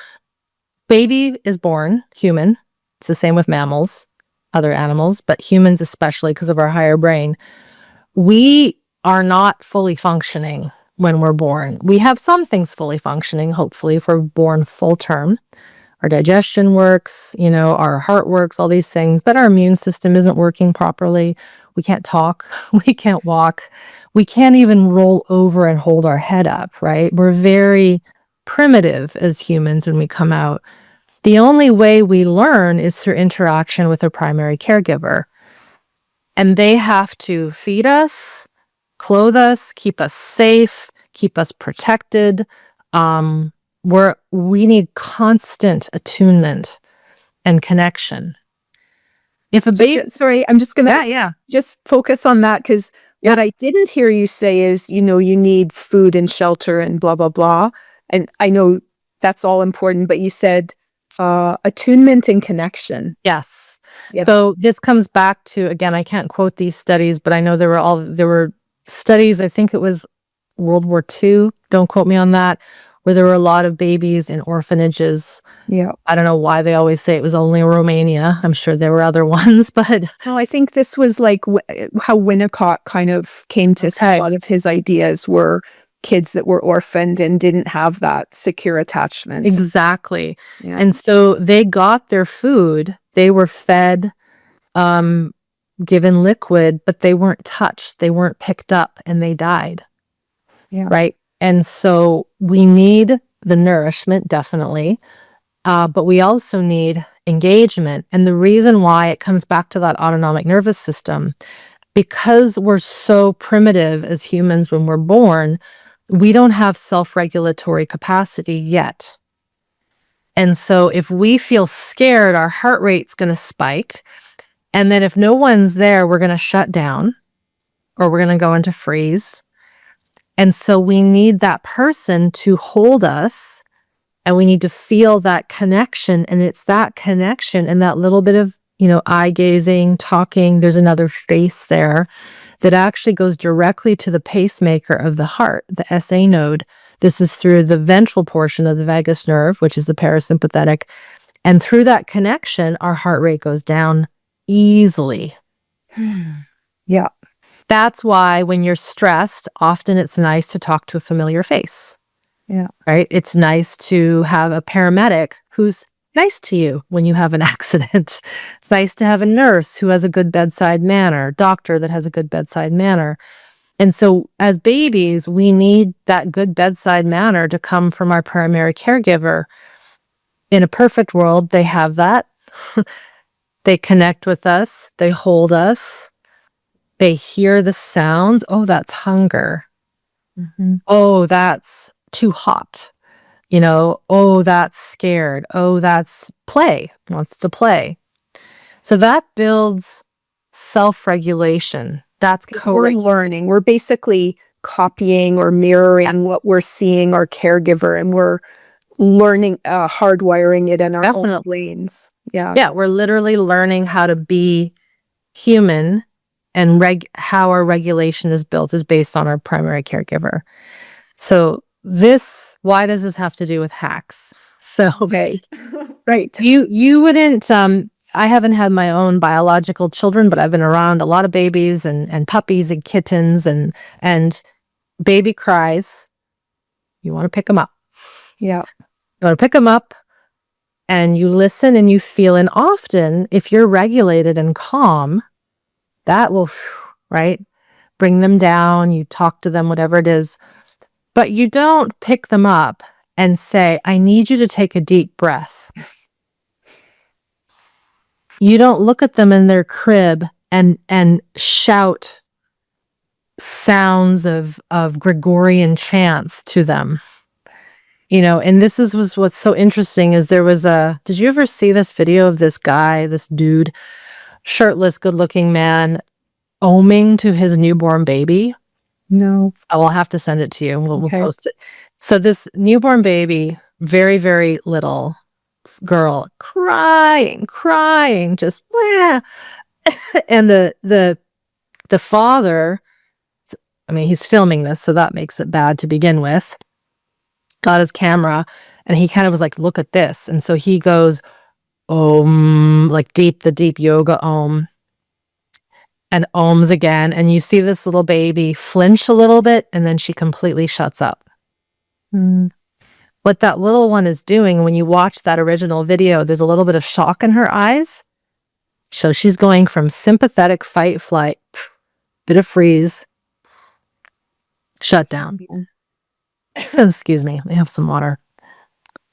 baby is born, human. It's the same with mammals, other animals, but humans especially because of our higher brain. We are not fully functioning when we're born. We have some things fully functioning, hopefully, if we're born full term. Our digestion works, our heart works, all these things, but our immune system isn't working properly. We can't talk. We can't walk. We can't even roll over and hold our head up, right? We're very primitive as humans when we come out. The only way we learn is through interaction with a primary caregiver. And they have to feed us, clothe us, keep us safe, keep us protected. We need constant attunement and connection. If a baby, sorry, I'm just gonna just focus on that, because what I didn't hear you say is, you need food and shelter and blah blah blah. And I know that's all important, but you said attunement and connection. Yes. Yep. So this comes back to, again, I can't quote these studies, but I know there were studies, I think it was World War II, don't quote me on that, where there were a lot of babies in orphanages. Yeah. I don't know why they always say it was only Romania. I'm sure there were other ones, but no, I think this was like how Winnicott kind of came to a lot of his ideas were kids that were orphaned and didn't have that secure attachment. Exactly. Yeah. And so they got their food, they were fed, given liquid, but they weren't touched, they weren't picked up, and they died. Yeah. Right. And so we need the nourishment, definitely, but we also need engagement. And the reason why it comes back to that autonomic nervous system, because we're so primitive as humans when we're born, we don't have self-regulatory capacity yet. And so if we feel scared, our heart rate's going to spike. And then if no one's there, we're going to shut down or we're going to go into freeze. And so we need that person to hold us, and we need to feel that connection. And it's that connection and that little bit of, eye gazing, talking. There's another face there that actually goes directly to the pacemaker of the heart, the SA node. This is through the ventral portion of the vagus nerve, which is the parasympathetic. And through that connection, our heart rate goes down easily. Yeah. That's why when you're stressed, often it's nice to talk to a familiar face. Yeah. Right? It's nice to have a paramedic who's nice to you when you have an accident. It's nice to have a nurse who has a good bedside manner, doctor that has a good bedside manner. And so as babies, we need that good bedside manner to come from our primary caregiver. In a perfect world, they have that. They connect with us. They hold us. They hear the sounds. Oh, that's hunger. Mm-hmm. Oh, that's too hot. Oh, that's scared. Oh, that's play, wants to play. So that builds self-regulation. That's We're learning. We're basically copying or mirroring what we're seeing our caregiver, and we're learning, hardwiring it in our own brains. Yeah. Yeah, we're literally learning how to be human, and how our regulation is built is based on our primary caregiver. So why does this have to do with hacks? So, okay. Right. You wouldn't, I haven't had my own biological children, but I've been around a lot of babies and puppies and kittens, and baby cries. You want to pick them up. Yeah. You want to pick them up and you listen and you feel. And often if you're regulated and calm, that will, right, bring them down. You talk to them, whatever it is. But you don't pick them up and say, I need you to take a deep breath. You don't look at them in their crib and shout sounds of Gregorian chants to them. And this was what's so interesting is did you ever see this video of this guy, this dude, shirtless, good-looking man, oming to his newborn baby? No. I'll have to send it to you. We'll post it. So this newborn baby, very, very little girl, crying, just, and the father, I mean, he's filming this, so that makes it bad to begin with, got his camera, and he kind of was like, look at this. And so he goes, like the deep yoga om, and ohms again. And you see this little baby flinch a little bit, and then she completely shuts up. What that little one is doing, when you watch that original video, there's a little bit of shock in her eyes. So she's going from sympathetic fight, flight, bit of freeze, shut down. Excuse me, I have some water.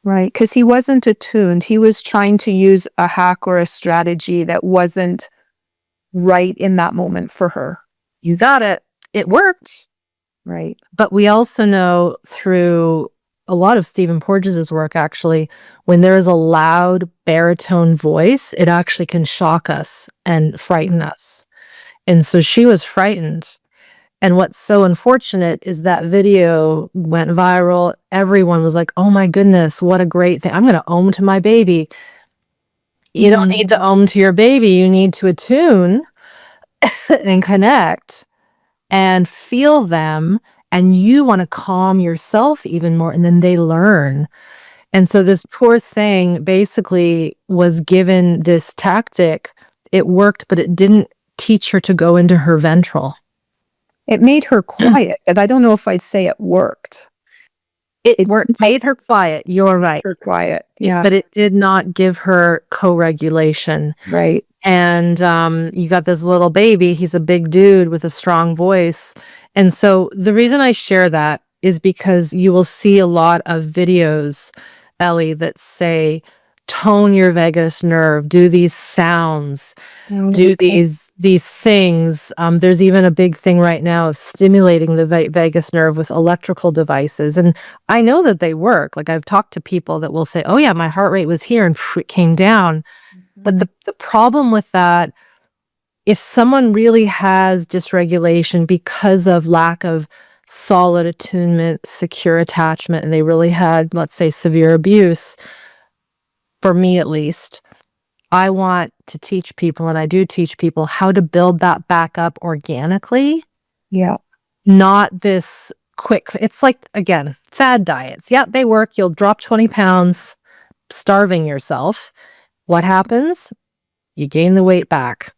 Right, because he wasn't attuned. He was trying to use a hack or a strategy that wasn't right in that moment for her. You got it. It worked. Right. But we also know through a lot of Stephen Porges' work, actually, when there is a loud baritone voice, it actually can shock us and frighten us. And so she was frightened. And what's so unfortunate is that video went viral. Everyone was like, oh my goodness, what a great thing. I'm going to ohm to my baby. You don't need to ohm to your baby. You need to attune and connect and feel them. And you want to calm yourself even more. And then they learn. And so this poor thing basically was given this tactic. It worked, but it didn't teach her to go into her ventral. It made her quiet, and I don't know if I'd say it worked. It made her quiet. You're right. Her quiet, yeah. But it did not give her co-regulation. Right. And you got this little baby. He's a big dude with a strong voice. And so the reason I share that is because you will see a lot of videos, Ellie, that say, tone your vagus nerve, do these sounds, do these things. There's even a big thing right now of stimulating the vagus nerve with electrical devices. And I know that they work. Like I've talked to people that will say, oh yeah, my heart rate was here and it came down. But the problem with that if someone really has dysregulation because of lack of solid attunement, secure attachment, and they really had, let's say, severe abuse, for me at least, I want to teach people, and I do teach people, how to build that back up organically. Yeah. Not this quick. It's like, again, fad diets. Yeah, they work. You'll drop 20 pounds, starving yourself. What happens? You gain the weight back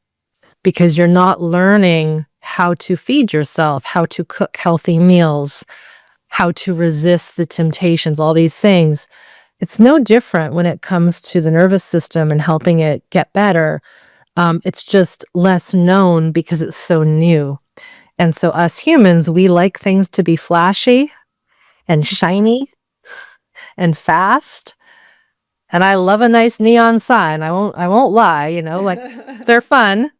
because you're not learning how to feed yourself, how to cook healthy meals, how to resist the temptations, all these things. It's no different when it comes to the nervous system and helping it get better. It's just less known because it's so new. And so us humans, we like things to be flashy and shiny and fast. And I love a nice neon sign. I won't lie, like they're fun,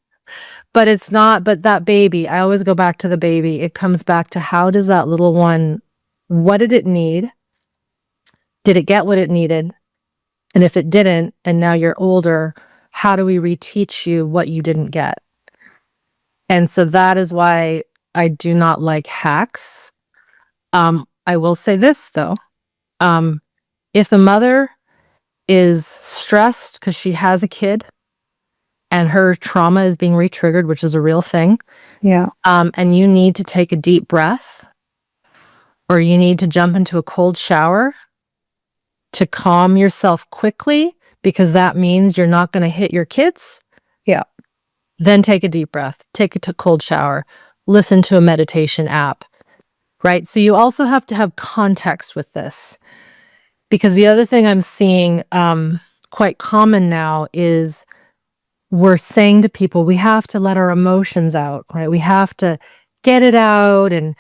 but it's not, but that baby, I always go back to the baby. It comes back to, how does that little one, what did it need? Did it get what it needed? And if it didn't, and now you're older, how do we reteach you what you didn't get? And so that is why I do not like hacks. I will say this though. If a mother is stressed because she has a kid and her trauma is being re-triggered, which is a real thing. Yeah. And you need to take a deep breath, or you need to jump into a cold shower to calm yourself quickly, because that means you're not going to hit your kids. Yeah. Then take a deep breath, take a cold shower, listen to a meditation app, right? So you also have to have context with this, because the other thing I'm seeing quite common now is we're saying to people, we have to let our emotions out, right? We have to get it out and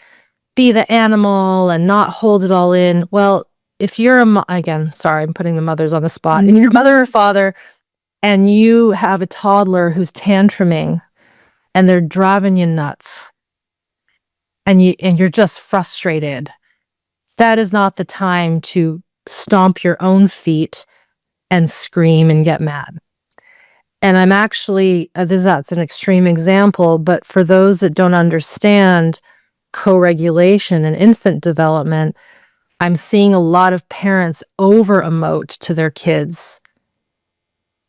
be the animal and not hold it all in. Well, if you're again, sorry, I'm putting the mothers on the spot. If you're a mother or father and you have a toddler who's tantruming and they're driving you nuts and you're just frustrated, that is not the time to stomp your own feet and scream and get mad. And I'm actually, that's an extreme example, but for those that don't understand co-regulation and infant development, I'm seeing a lot of parents over-emote to their kids.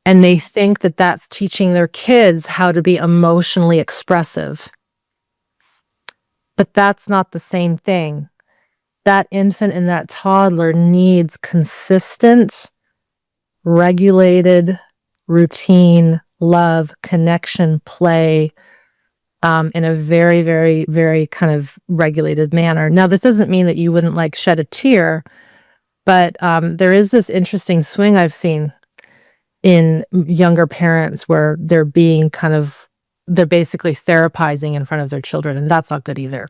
And they think that that's teaching their kids how to be emotionally expressive. But that's not the same thing. That infant and that toddler needs consistent, regulated, routine, love, connection, play, in a very, very, very kind of regulated manner. Now, this doesn't mean that you wouldn't like shed a tear, but there is this interesting swing I've seen in younger parents where they're basically therapizing in front of their children, and that's not good either.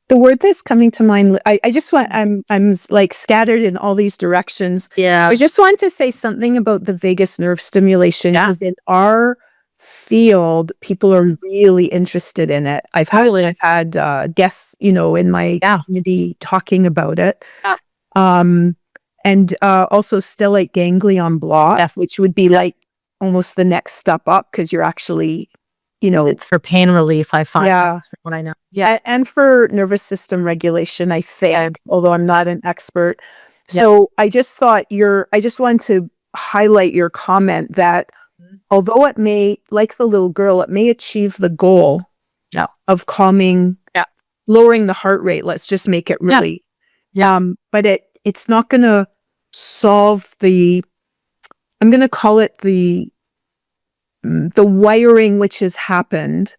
The word that's coming to mind, I just want, I'm like scattered in all these directions. Yeah. I just want to say something about the vagus nerve stimulation, because in our field, people are really interested in it. I've had guests, in my community talking about it. Yeah. And also stellate ganglion block, which would be like almost the next step up, because you're actually, it's for pain relief, I find. Yeah. From what I know. Yeah. And for nervous system regulation, I think, although I'm not an expert. So I just thought I just wanted to highlight your comment that although it may, like the little girl, it may achieve the goal of calming, lowering the heart rate. Let's just make it really, but it's not going to solve I'm going to call it the wiring which has happened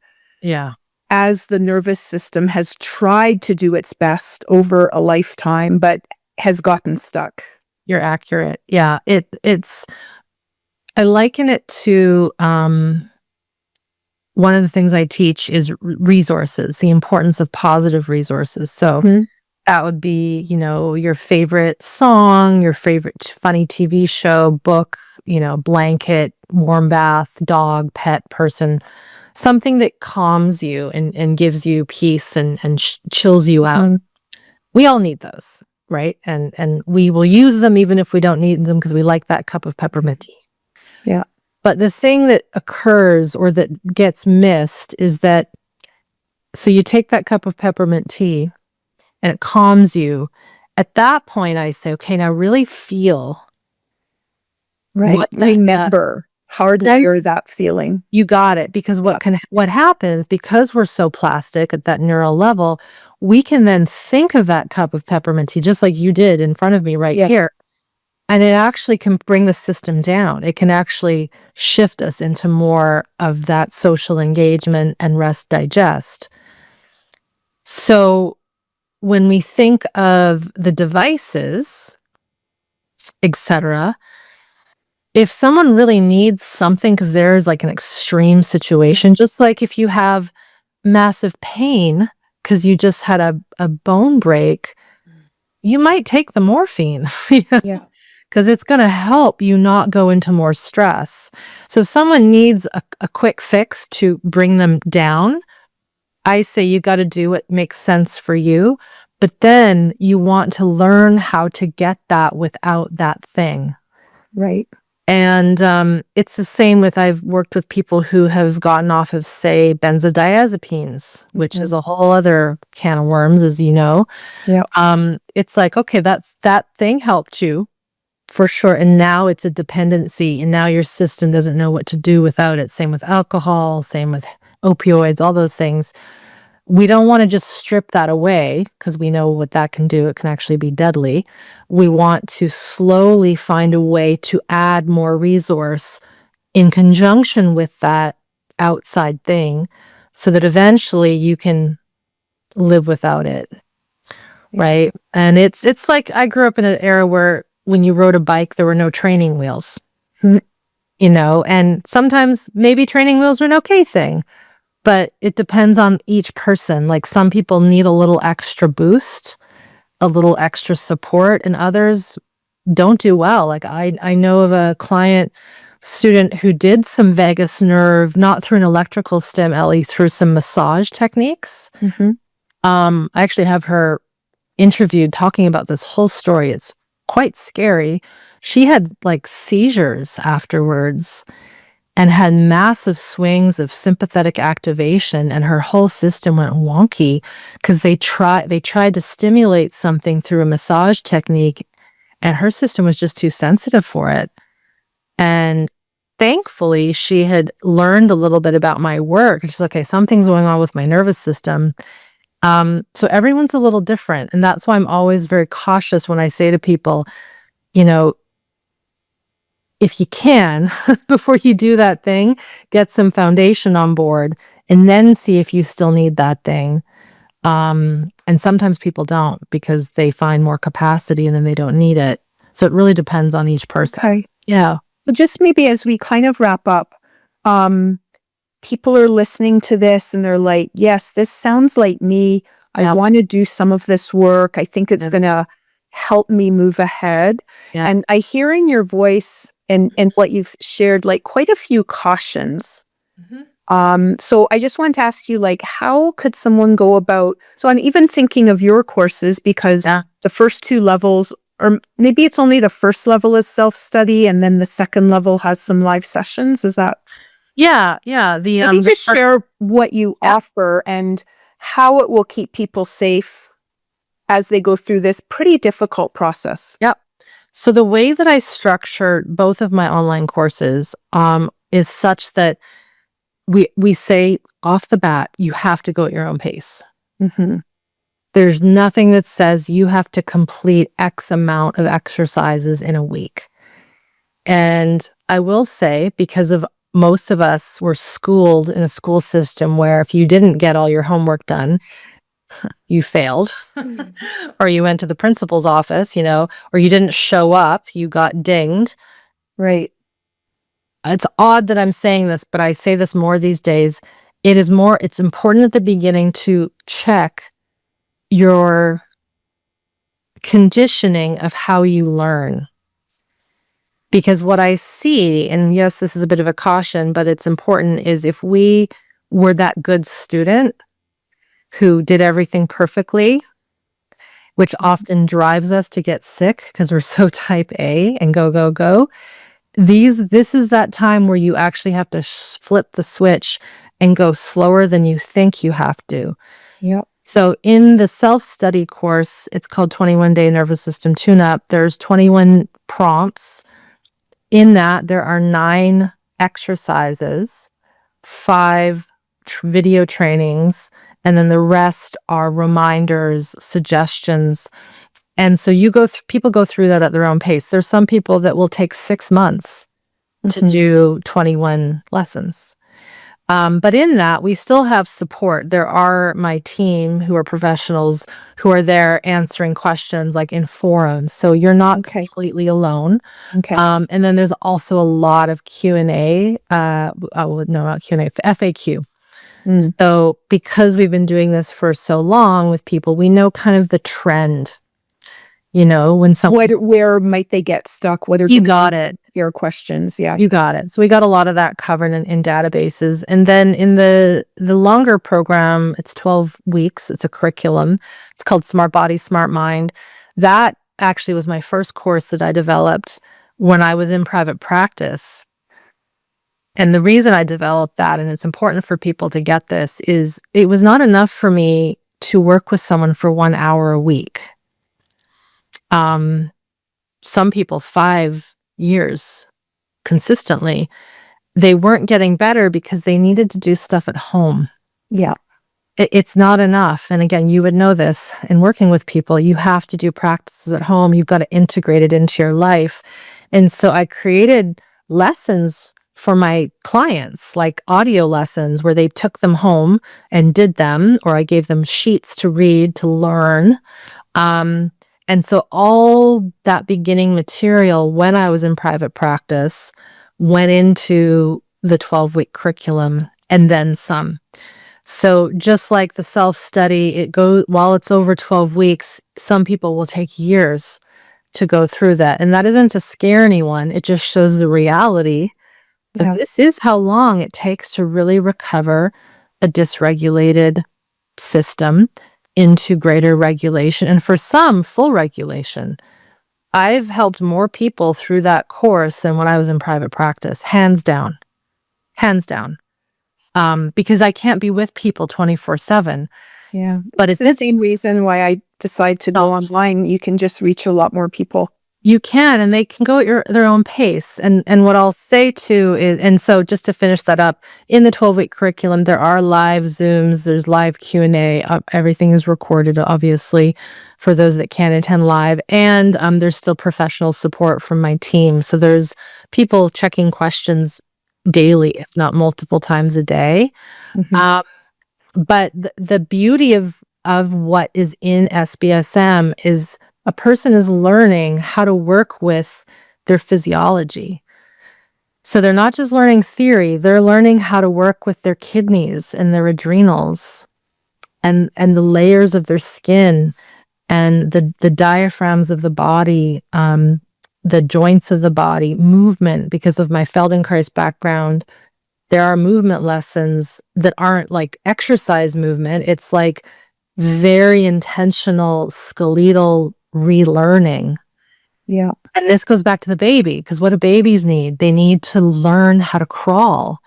as the nervous system has tried to do its best over a lifetime, but has gotten stuck. You're accurate. Yeah. I liken it to one of the things I teach is resources, the importance of positive resources. So that would be, your favorite song, your favorite funny TV show, book, blanket, warm bath, dog, pet, person, something that calms you and gives you peace and chills you out. We all need those, right? And we will use them even if we don't need them, because we like that cup of peppermint tea. Yeah. But the thing that occurs or that gets missed is that, so you take that cup of peppermint tea and it calms you. At that point, I say, okay, now really feel. Right. Remember, hardwire that feeling. You got it. Because what happens, because we're so plastic at that neural level, we can then think of that cup of peppermint tea, just like you did in front of me right here. And it actually can bring the system down. It can actually shift us into more of that social engagement and rest digest. So when we think of the devices, etc., if someone really needs something because there's like an extreme situation, just like if you have massive pain because you just had a bone break, you might take the morphine. Because it's going to help you not go into more stress. So if someone needs a quick fix to bring them down, I say you got to do what makes sense for you. But then you want to learn how to get that without that thing. Right. And it's the same with, I've worked with people who have gotten off of, say, benzodiazepines, which is a whole other can of worms, as you know. Yeah. It's like, okay, that thing helped you. For sure. And now it's a dependency, and now your system doesn't know what to do without it. Same with alcohol, same with opioids, all those things. We don't want to just strip that away because we know what that can do. It can actually be deadly. We want to slowly find a way to add more resource in conjunction with that outside thing so that eventually you can live without it. Right. And it's like, I grew up in an era where when you rode a bike, there were no training wheels, and sometimes maybe training wheels are an okay thing, but it depends on each person. Like some people need a little extra boost, a little extra support, and others don't do well. Like I know of a student who did some vagus nerve, not through an electrical stim, Ellie, through some massage techniques. I actually have her interviewed talking about this whole story. It's quite scary. She had like seizures afterwards and had massive swings of sympathetic activation, and her whole system went wonky because they tried to stimulate something through a massage technique, and her system was just too sensitive for it. And thankfully, she had learned a little bit about my work. She's like, okay, something's going on with my nervous system. So everyone's a little different. And that's why I'm always very cautious when I say to people, if you can, before you do that thing, get some foundation on board and then see if you still need that thing. And sometimes people don't because they find more capacity and then they don't need it. So it really depends on each person. Okay. Yeah. So just maybe as we kind of wrap up, people are listening to this and they're like, yes, this sounds like me. I want to do some of this work. I think it's going to help me move ahead. And I hear in your voice and what you've shared, like quite a few cautions. So I just wanted to ask you, like, how could someone go about, so I'm even thinking of your courses because the first two levels, or maybe it's only the first level is self-study and then the second level has some live sessions. Is that? Yeah. Maybe just share what you offer and how it will keep people safe as they go through this pretty difficult process. Yep. So the way that I structured both of my online courses is such that we say off the bat, you have to go at your own pace. There's nothing that says you have to complete X amount of exercises in a week. And I will say, because of most of us were schooled in a school system where if you didn't get all your homework done, you failed, or you went to the principal's office, or you didn't show up, you got dinged. Right. It's odd that I'm saying this, but I say this more these days. It's important at the beginning to check your conditioning of how you learn. Because what I see, and yes, this is a bit of a caution, but it's important, is if we were that good student who did everything perfectly, which often drives us to get sick because we're so type A and go, This is that time where you actually have to flip the switch and go slower than you think you have to. Yep. So in the self-study course, it's called 21-Day Nervous System Tune-Up. There's 21 prompts. In that, there are 9 exercises, 5 video trainings, and then the rest are reminders, suggestions. And so people go through that at their own pace. There's some people that will take 6 months to do 21 lessons. But in that, we still have support. There are my team who are professionals who are there answering questions like in forums. So you're not completely alone. Okay. And then there's also a lot of Q&A. No, not Q&A, FAQ. So because we've been doing this for so long with people, we know kind of the trend. When someone... Where might they get stuck? What are You got it. Your questions? Yeah. You got it. So we got a lot of that covered in databases. And then in the longer program, it's 12 weeks. It's a curriculum. It's called Smart Body, Smart Mind. That actually was my first course that I developed when I was in private practice. And the reason I developed that, and it's important for people to get this, is it was not enough for me to work with someone for 1 hour a week. Some people 5 years consistently, they weren't getting better because they needed to do stuff at home. Yeah. It's not enough. And again, you would know this in working with people, you have to do practices at home. You've got to integrate it into your life. And so I created lessons for my clients, like audio lessons where they took them home and did them, or I gave them sheets to read, to learn. And so all that beginning material when I was in private practice went into the 12-week curriculum and then some. So just like the self-study, while it's over 12 weeks, some people will take years to go through that. And that isn't to scare anyone. It just shows the reality that this is how long it takes to really recover a dysregulated system into greater regulation, and for some, full regulation. I've helped more people through that course than when I was in private practice, hands down. Because I can't be with people 24/7. Yeah. But it's the same reason why I decide to go online. You can just reach a lot more people. You can, and they can go at their own pace. And what I'll say too is, and so just to finish that up, in the 12-week curriculum, there are live Zooms, there's live Q&A, everything is recorded, obviously, for those that can't attend live. And there's still professional support from my team. So there's people checking questions daily, if not multiple times a day. But the beauty of what is in SBSM is a person is learning how to work with their physiology. So they're not just learning theory, they're learning how to work with their kidneys and their adrenals and the layers of their skin and the diaphragms of the body, the joints of the body, movement. Because of my Feldenkrais background, there are movement lessons that aren't like exercise movement. It's like very intentional skeletal relearning. Yeah. And this goes back to the baby, because what do babies need? They need to learn how to crawl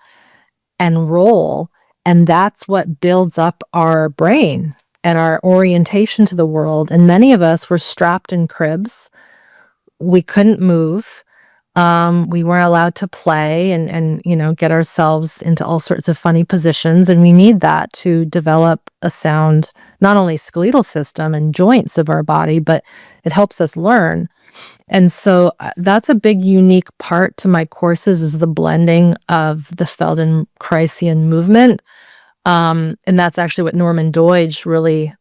and roll. And that's what builds up our brain and our orientation to the world. And many of us were strapped in cribs. We couldn't move. We weren't allowed to play and get ourselves into all sorts of funny positions. And we need that to develop a sound, not only skeletal system and joints of our body, but it helps us learn. And so that's a big unique part to my courses, is the blending of the Feldenkraisian movement. And that's actually what Norman Doidge really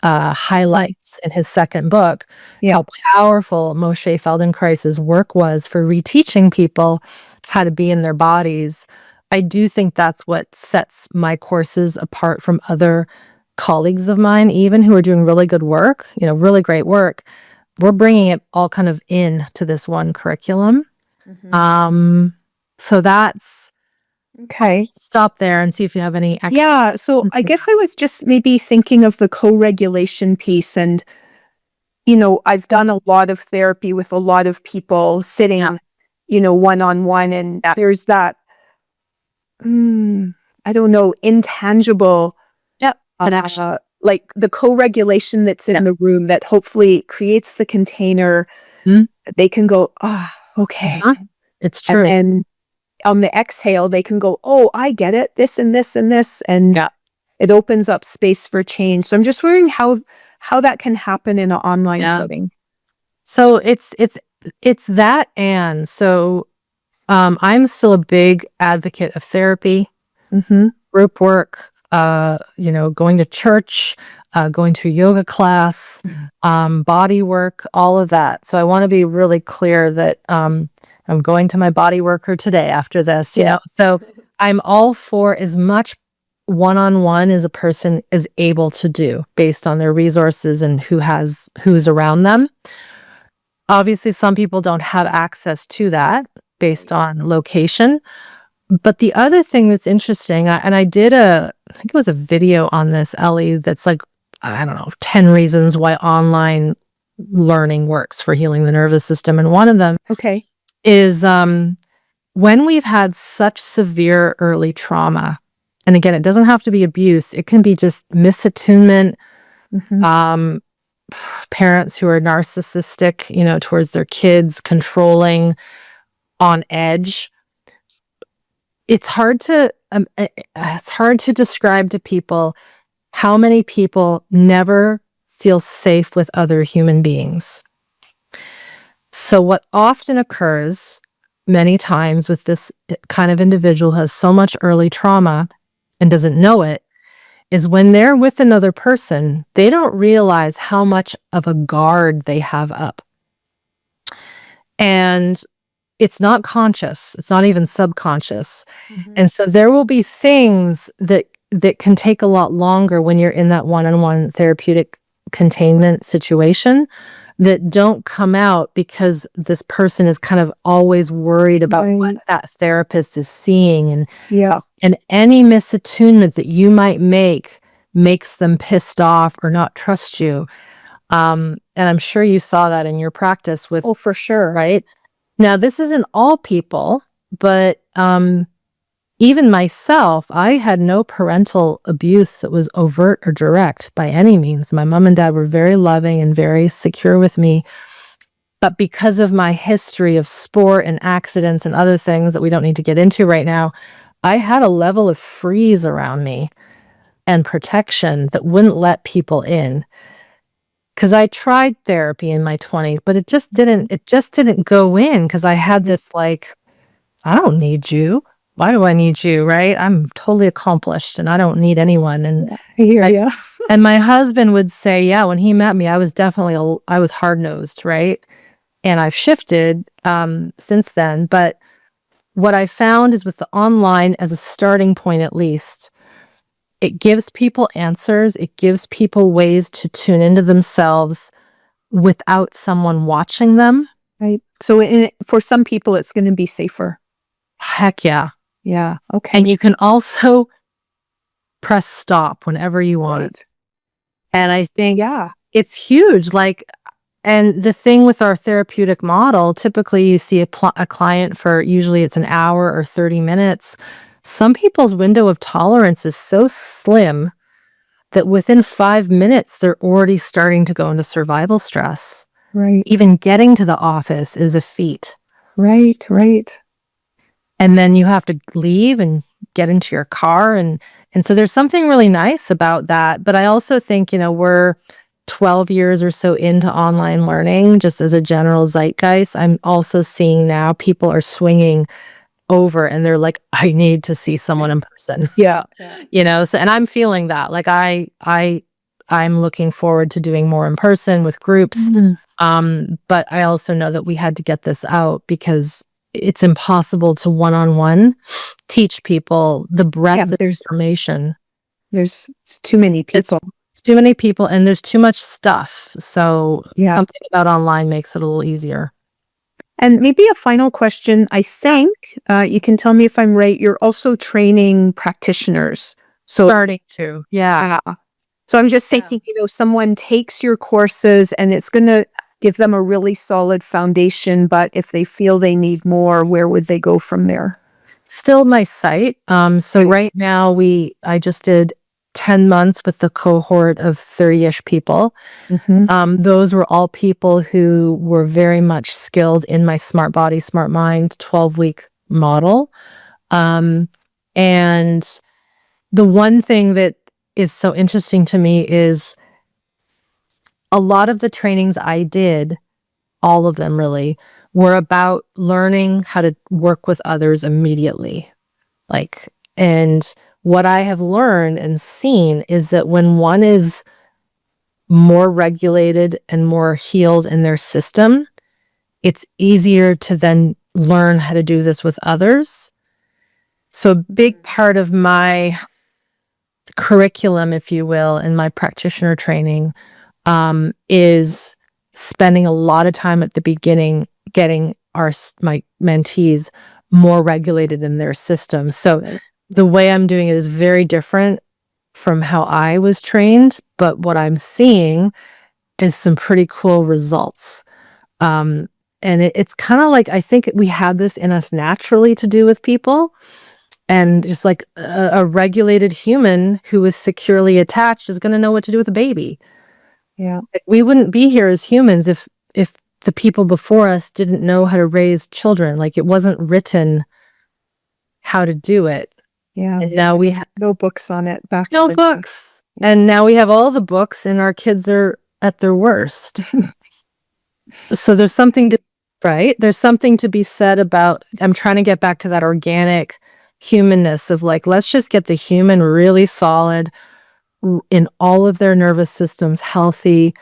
highlights in his second book, how powerful Moshe Feldenkrais's work was for reteaching people how to be in their bodies. I do think that's what sets my courses apart from other colleagues of mine, even who are doing really good work, really great work. We're bringing it all kind of in to this one curriculum. So that's okay. Stop there and see if you have any extra. Yeah. So I guess I was just maybe thinking of the co-regulation piece, and I've done a lot of therapy with a lot of people sitting one-on-one, and there's that, I don't know, intangible, like the co-regulation that's in the room that hopefully creates the container. They can go, okay. It's true. And on the exhale, they can go, oh, I get it. This and this and this. And it opens up space for change. So I'm just wondering how that can happen in an online setting. So it's that. And so I'm still a big advocate of therapy, group work, going to church, going to a yoga class, body work, all of that. So I want to be really clear that I'm going to my body worker today after this, you know. So I'm all for as much one-on-one as a person is able to do based on their resources and who's around them. Obviously, some people don't have access to that based on location. But the other thing that's interesting, I think it was a video on this, Ellie, that's like, I don't know, 10 reasons why online learning works for healing the nervous system. And one of them is when we've had such severe early trauma, and again, it doesn't have to be abuse. It can be just misattunement, parents who are narcissistic, towards their kids, controlling, on edge. It's hard to describe to people how many people never feel safe with other human beings. So what often occurs many times with this kind of individual who has so much early trauma and doesn't know it is when they're with another person, they don't realize how much of a guard they have up. And it's not conscious. It's not even subconscious. And so there will be things that can take a lot longer when you're in that one-on-one therapeutic containment situation that don't come out because this person is kind of always worried about what that therapist is seeing. And any misattunement that you might make makes them pissed off or not trust you. And I'm sure you saw that in your practice with... Oh, for sure. Right? Now, this isn't all people, but even myself, I had no parental abuse that was overt or direct by any means. My mom and dad were very loving and very secure with me. But because of my history of sport and accidents and other things that we don't need to get into right now, I had a level of freeze around me and protection that wouldn't let people in. Because I tried therapy in my 20s, but it just didn't go in because I had this like, I don't need you. Why do I need you, right? I'm totally accomplished and I don't need anyone. And I hear you. And my husband would say, yeah, when he met me, I was hard-nosed, right? And I've shifted since then. But what I found is with the online, as a starting point at least, it gives people answers. It gives people ways to tune into themselves without someone watching them. Right. So for some people, it's going to be safer. Heck yeah. Yeah. Okay. And you can also press stop whenever you want. And I think it's huge. And the thing with our therapeutic model, typically you see a client for, usually it's an hour or 30 minutes. Some people's window of tolerance is so slim that within 5 minutes, they're already starting to go into survival stress. Right. Even getting to the office is a feat. Right. And then you have to leave and get into your car. And so there's something really nice about that. But I also think, we're 12 years or so into online learning, just as a general zeitgeist. I'm also seeing now people are swinging over and they're like, I need to see someone in person. Yeah. So, and I'm feeling that. Like I'm looking forward to doing more in person with groups. But I also know that we had to get this out because it's impossible to one-on-one teach people the breadth of information. There's too many people. Too many people and there's too much stuff. So something about online makes it a little easier. And maybe a final question. I think you can tell me if I'm right. You're also training practitioners. So starting to. Yeah. So I'm just thinking, someone takes your courses and it's going to give them a really solid foundation, but if they feel they need more, where would they go from there? Still my site. So right now I just did 10 months with the cohort of 30-ish people. Those were all people who were very much skilled in my Smart Body, Smart Mind 12-week model. And the one thing that is so interesting to me is a lot of the trainings I did, all of them really, were about learning how to work with others immediately. And what I have learned and seen is that when one is more regulated and more healed in their system, it's easier to then learn how to do this with others. So a big part of my curriculum, if you will, in my practitioner training, is spending a lot of time at the beginning getting my mentees more regulated in their system. So the way I'm doing it is very different from how I was trained, but what I'm seeing is some pretty cool results. And it's kind of like, I think we have this in us naturally to do with people. And just like a regulated human who is securely attached is going to know what to do with a baby. Yeah. We wouldn't be here as humans if the people before us didn't know how to raise children. Like, it wasn't written how to do it. Yeah. And now we have no books on it. no books. And now we have all the books and our kids are at their worst. So there's something there's something to be said about, I'm trying to get back to that organic humanness of like, let's just get the human really solid in all of their nervous systems healthy,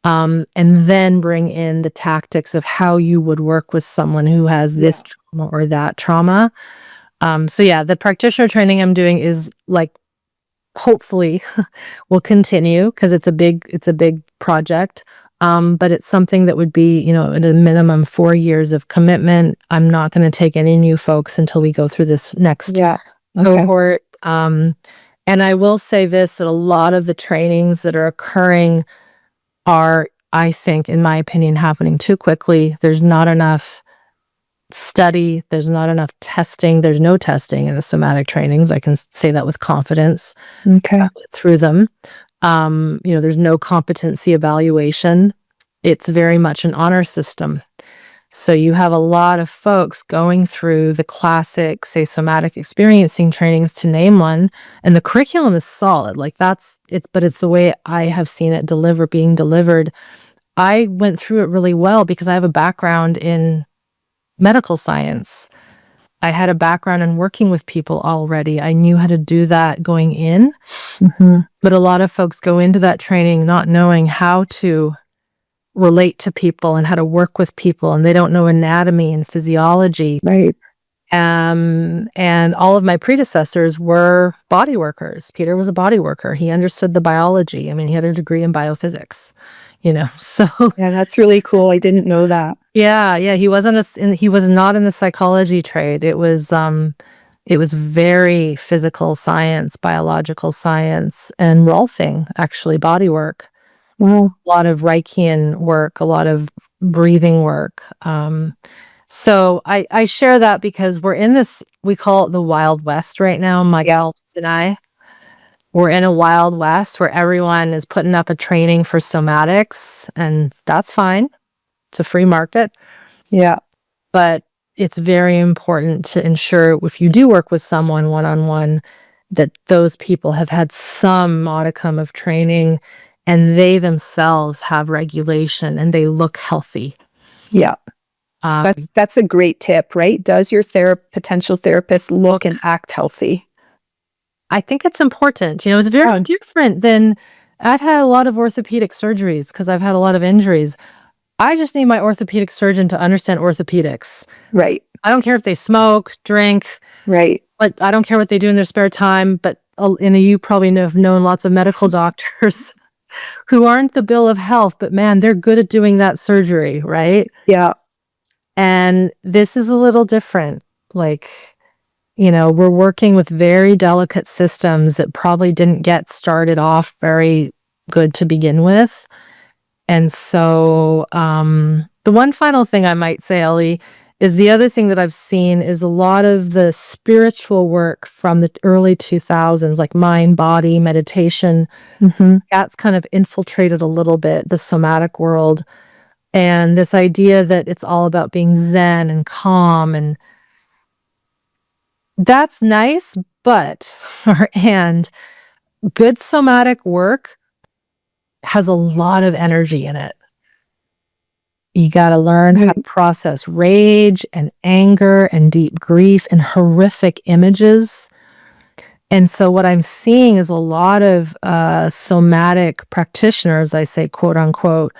and then bring in the tactics of how you would work with someone who has this trauma or that trauma. So yeah, the practitioner training I'm doing is like, hopefully will continue because it's a big project. But it's something that would be, at a minimum 4 years of commitment. I'm not going to take any new folks until we go through this next cohort. And I will say this, that a lot of the trainings that are occurring are, I think, in my opinion, happening too quickly. There's not enough study. There's not enough testing. There's no testing in the somatic trainings. I can say that with confidence through them. There's no competency evaluation. It's very much an honor system. So you have a lot of folks going through the classic, say, somatic experiencing trainings, to name one, and the curriculum is solid. Like, that's it, but it's the way I have seen it being delivered. I went through it really well because I have a background in medical science. I had a background in working with people already. I knew how to do that going in. But a lot of folks go into that training not knowing how to relate to people and how to work with people, and they don't know anatomy and physiology. Right. And all of my predecessors were body workers. Peter was a body worker. He understood the biology. I mean, he had a degree in biophysics, so. Yeah, that's really cool. I didn't know that. Yeah. He he was not in the psychology trade. It was very physical science, biological science, and Rolfing, actually, body work. Wow. A lot of Reichian work, a lot of breathing work. So I share that because we're in this, we call it the Wild West right now. My gals and I, we're in a Wild West where everyone is putting up a training for somatics, and that's fine. It's a free market. Yeah. But it's very important to ensure, if you do work with someone one-on-one, that those people have had some modicum of training and they themselves have regulation and they look healthy. Yeah. That's a great tip, right? Does your potential therapist look and act healthy? I think it's important. It's very different than, I've had a lot of orthopedic surgeries because I've had a lot of injuries. I just need my orthopedic surgeon to understand orthopedics. Right. I don't care if they smoke, drink. Right. But I don't care what they do in their spare time. But you probably have known lots of medical doctors who aren't the bill of health, but man, they're good at doing that surgery, right? Yeah. And this is a little different. We're working with very delicate systems that probably didn't get started off very good to begin with. And so the one final thing I might say, Ellie, is the other thing that I've seen is a lot of the spiritual work from the early 2000s, like mind, body, meditation. That's kind of infiltrated a little bit the somatic world. And this idea that it's all about being zen and calm, and that's nice, but and good somatic work has a lot of energy in it. You got to learn how to process rage and anger and deep grief and horrific images. And so what I'm seeing is a lot of somatic practitioners, I say, quote unquote,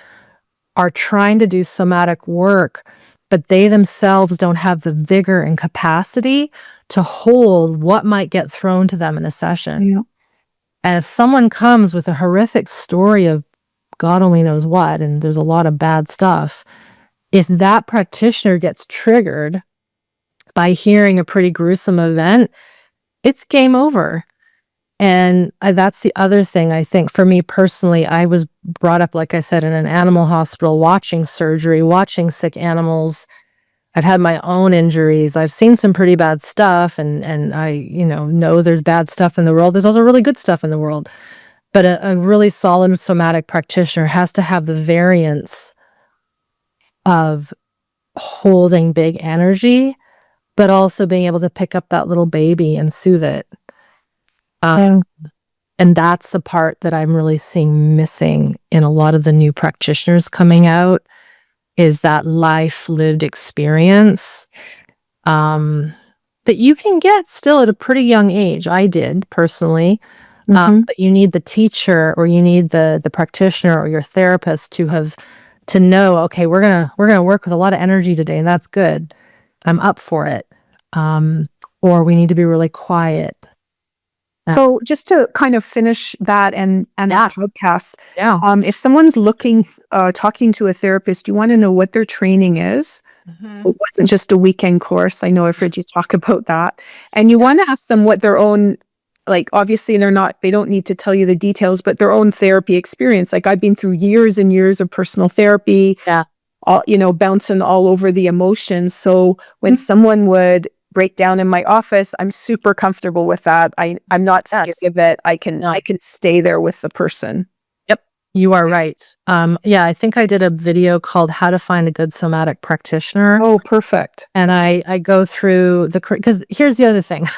are trying to do somatic work, but they themselves don't have the vigor and capacity to hold what might get thrown to them in a session. Yeah. And if someone comes with a horrific story of God only knows what, and there's a lot of bad stuff, if that practitioner gets triggered by hearing a pretty gruesome event, it's game over. And that's the other thing. I think for me personally, I was brought up, like I said, in an animal hospital, watching surgery, watching sick animals. I've had my own injuries. I've seen some pretty bad stuff, and I, know there's bad stuff in the world. There's also really good stuff in the world. But a really solid somatic practitioner has to have the variance of holding big energy, but also being able to pick up that little baby and soothe it. And that's the part that I'm really seeing missing in a lot of the new practitioners coming out, is that life lived experience that you can get still at a pretty young age. I did personally. But you need the teacher, or you need the practitioner or your therapist to know, okay, we're gonna work with a lot of energy today, and that's good. I'm up for it. Or we need to be really quiet. So just to kind of finish that and Yeah. the podcast, Yeah. if someone's talking to a therapist, you want to know what their training is. It wasn't just a weekend course. I know I've heard you talk about that. And you want to ask them what their own, like, obviously they don't need to tell you the details, but their own therapy experience. Like, I've been through years and years of personal therapy, Yeah. bouncing all over the emotions. So when someone would break down in my office, I'm super comfortable with that. I'm not scared of it. I can stay there with the person. Yep. You are right. Yeah, I think I did a video called How to Find a Good Somatic Practitioner. Oh, perfect. And I go through because here's the other thing.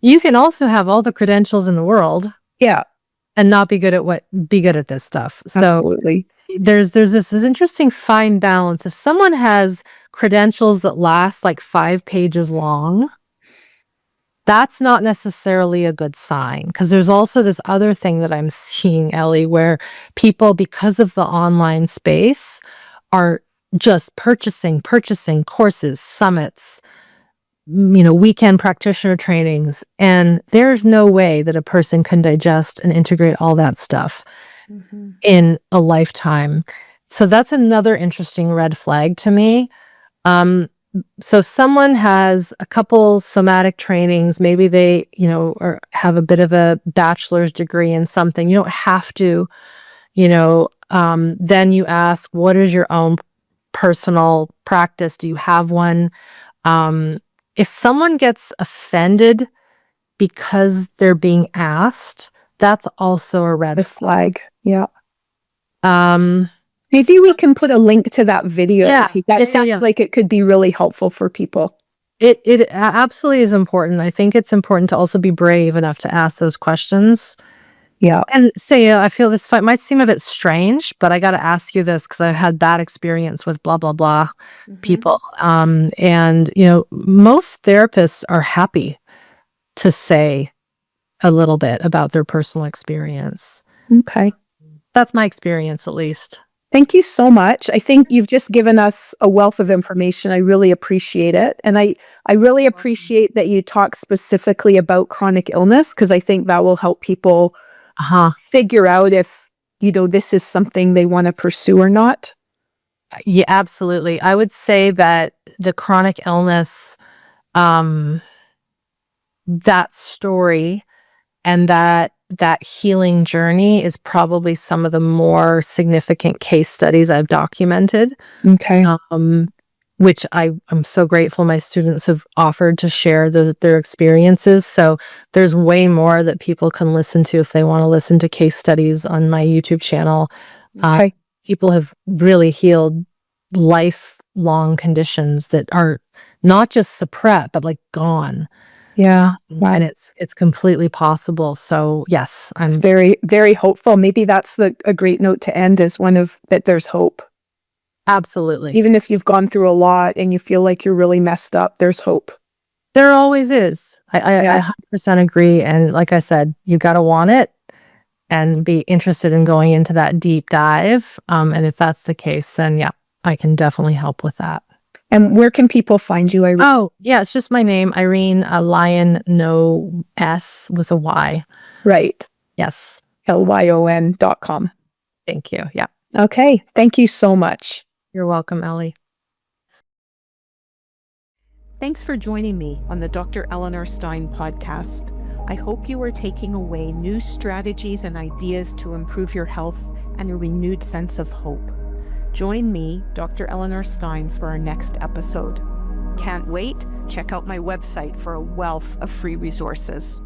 You can also have all the credentials in the world. Yeah. And not be good at this stuff. So absolutely. There's this interesting fine balance. If someone has credentials that last like 5 pages long, that's not necessarily a good sign, because there's also this other thing that I'm seeing, Ellie, where people, because of the online space, are just purchasing courses, summits, weekend practitioner trainings, and there's no way that a person can digest and integrate all that stuff in a lifetime. So that's another interesting red flag to me. So if someone has a couple somatic trainings, maybe they, or have a bit of a bachelor's degree in something, you don't have to, then you ask, what is your own personal practice? Do you have one? If someone gets offended because they're being asked, that's also a red flag. Yeah. Um, Maybe we can put a link to that video. Yeah. That sounds like it could be really helpful for people. It absolutely is important. I think it's important to also be brave enough to ask those questions. Yeah. And say, I feel this fight might seem a bit strange, but I got to ask you this because I've had bad experience with blah, blah, blah people. And, most therapists are happy to say a little bit about their personal experience. Okay. That's my experience, at least. Thank you so much. I think you've just given us a wealth of information. I really appreciate it. And I really appreciate that you talk specifically about chronic illness, because I think that will help people figure out if, this is something they want to pursue or not. Yeah, absolutely. I would say that the chronic illness, that story, and that that healing journey is probably some of the more significant case studies I've documented. Okay. Which I'm so grateful my students have offered to share their experiences. So there's way more that people can listen to if they want to listen to case studies on my YouTube channel. Okay. People have really healed lifelong conditions that are not just suppressed, but like gone. Yeah. Wow. And it's completely possible. So yes, It's very, very hopeful. Maybe that's a great note to end, is one of that there's hope. Absolutely. Even if you've gone through a lot and you feel like you're really messed up, there's hope. There always is. I 100% agree. And like I said, you got to want it and be interested in going into that deep dive. And if that's the case, then yeah, I can definitely help with that. And where can people find you, Irene? Oh, yeah, it's just my name, Irene Lyon, no S with a Y. Right. Yes. lyon.com. Thank you. Yeah. Okay. Thank you so much. You're welcome, Ellie. Thanks for joining me on the Dr. Eleanor Stein podcast. I hope you are taking away new strategies and ideas to improve your health and a renewed sense of hope. Join me, Dr. Eleanor Stein, for our next episode. Can't wait? Check out my website for a wealth of free resources.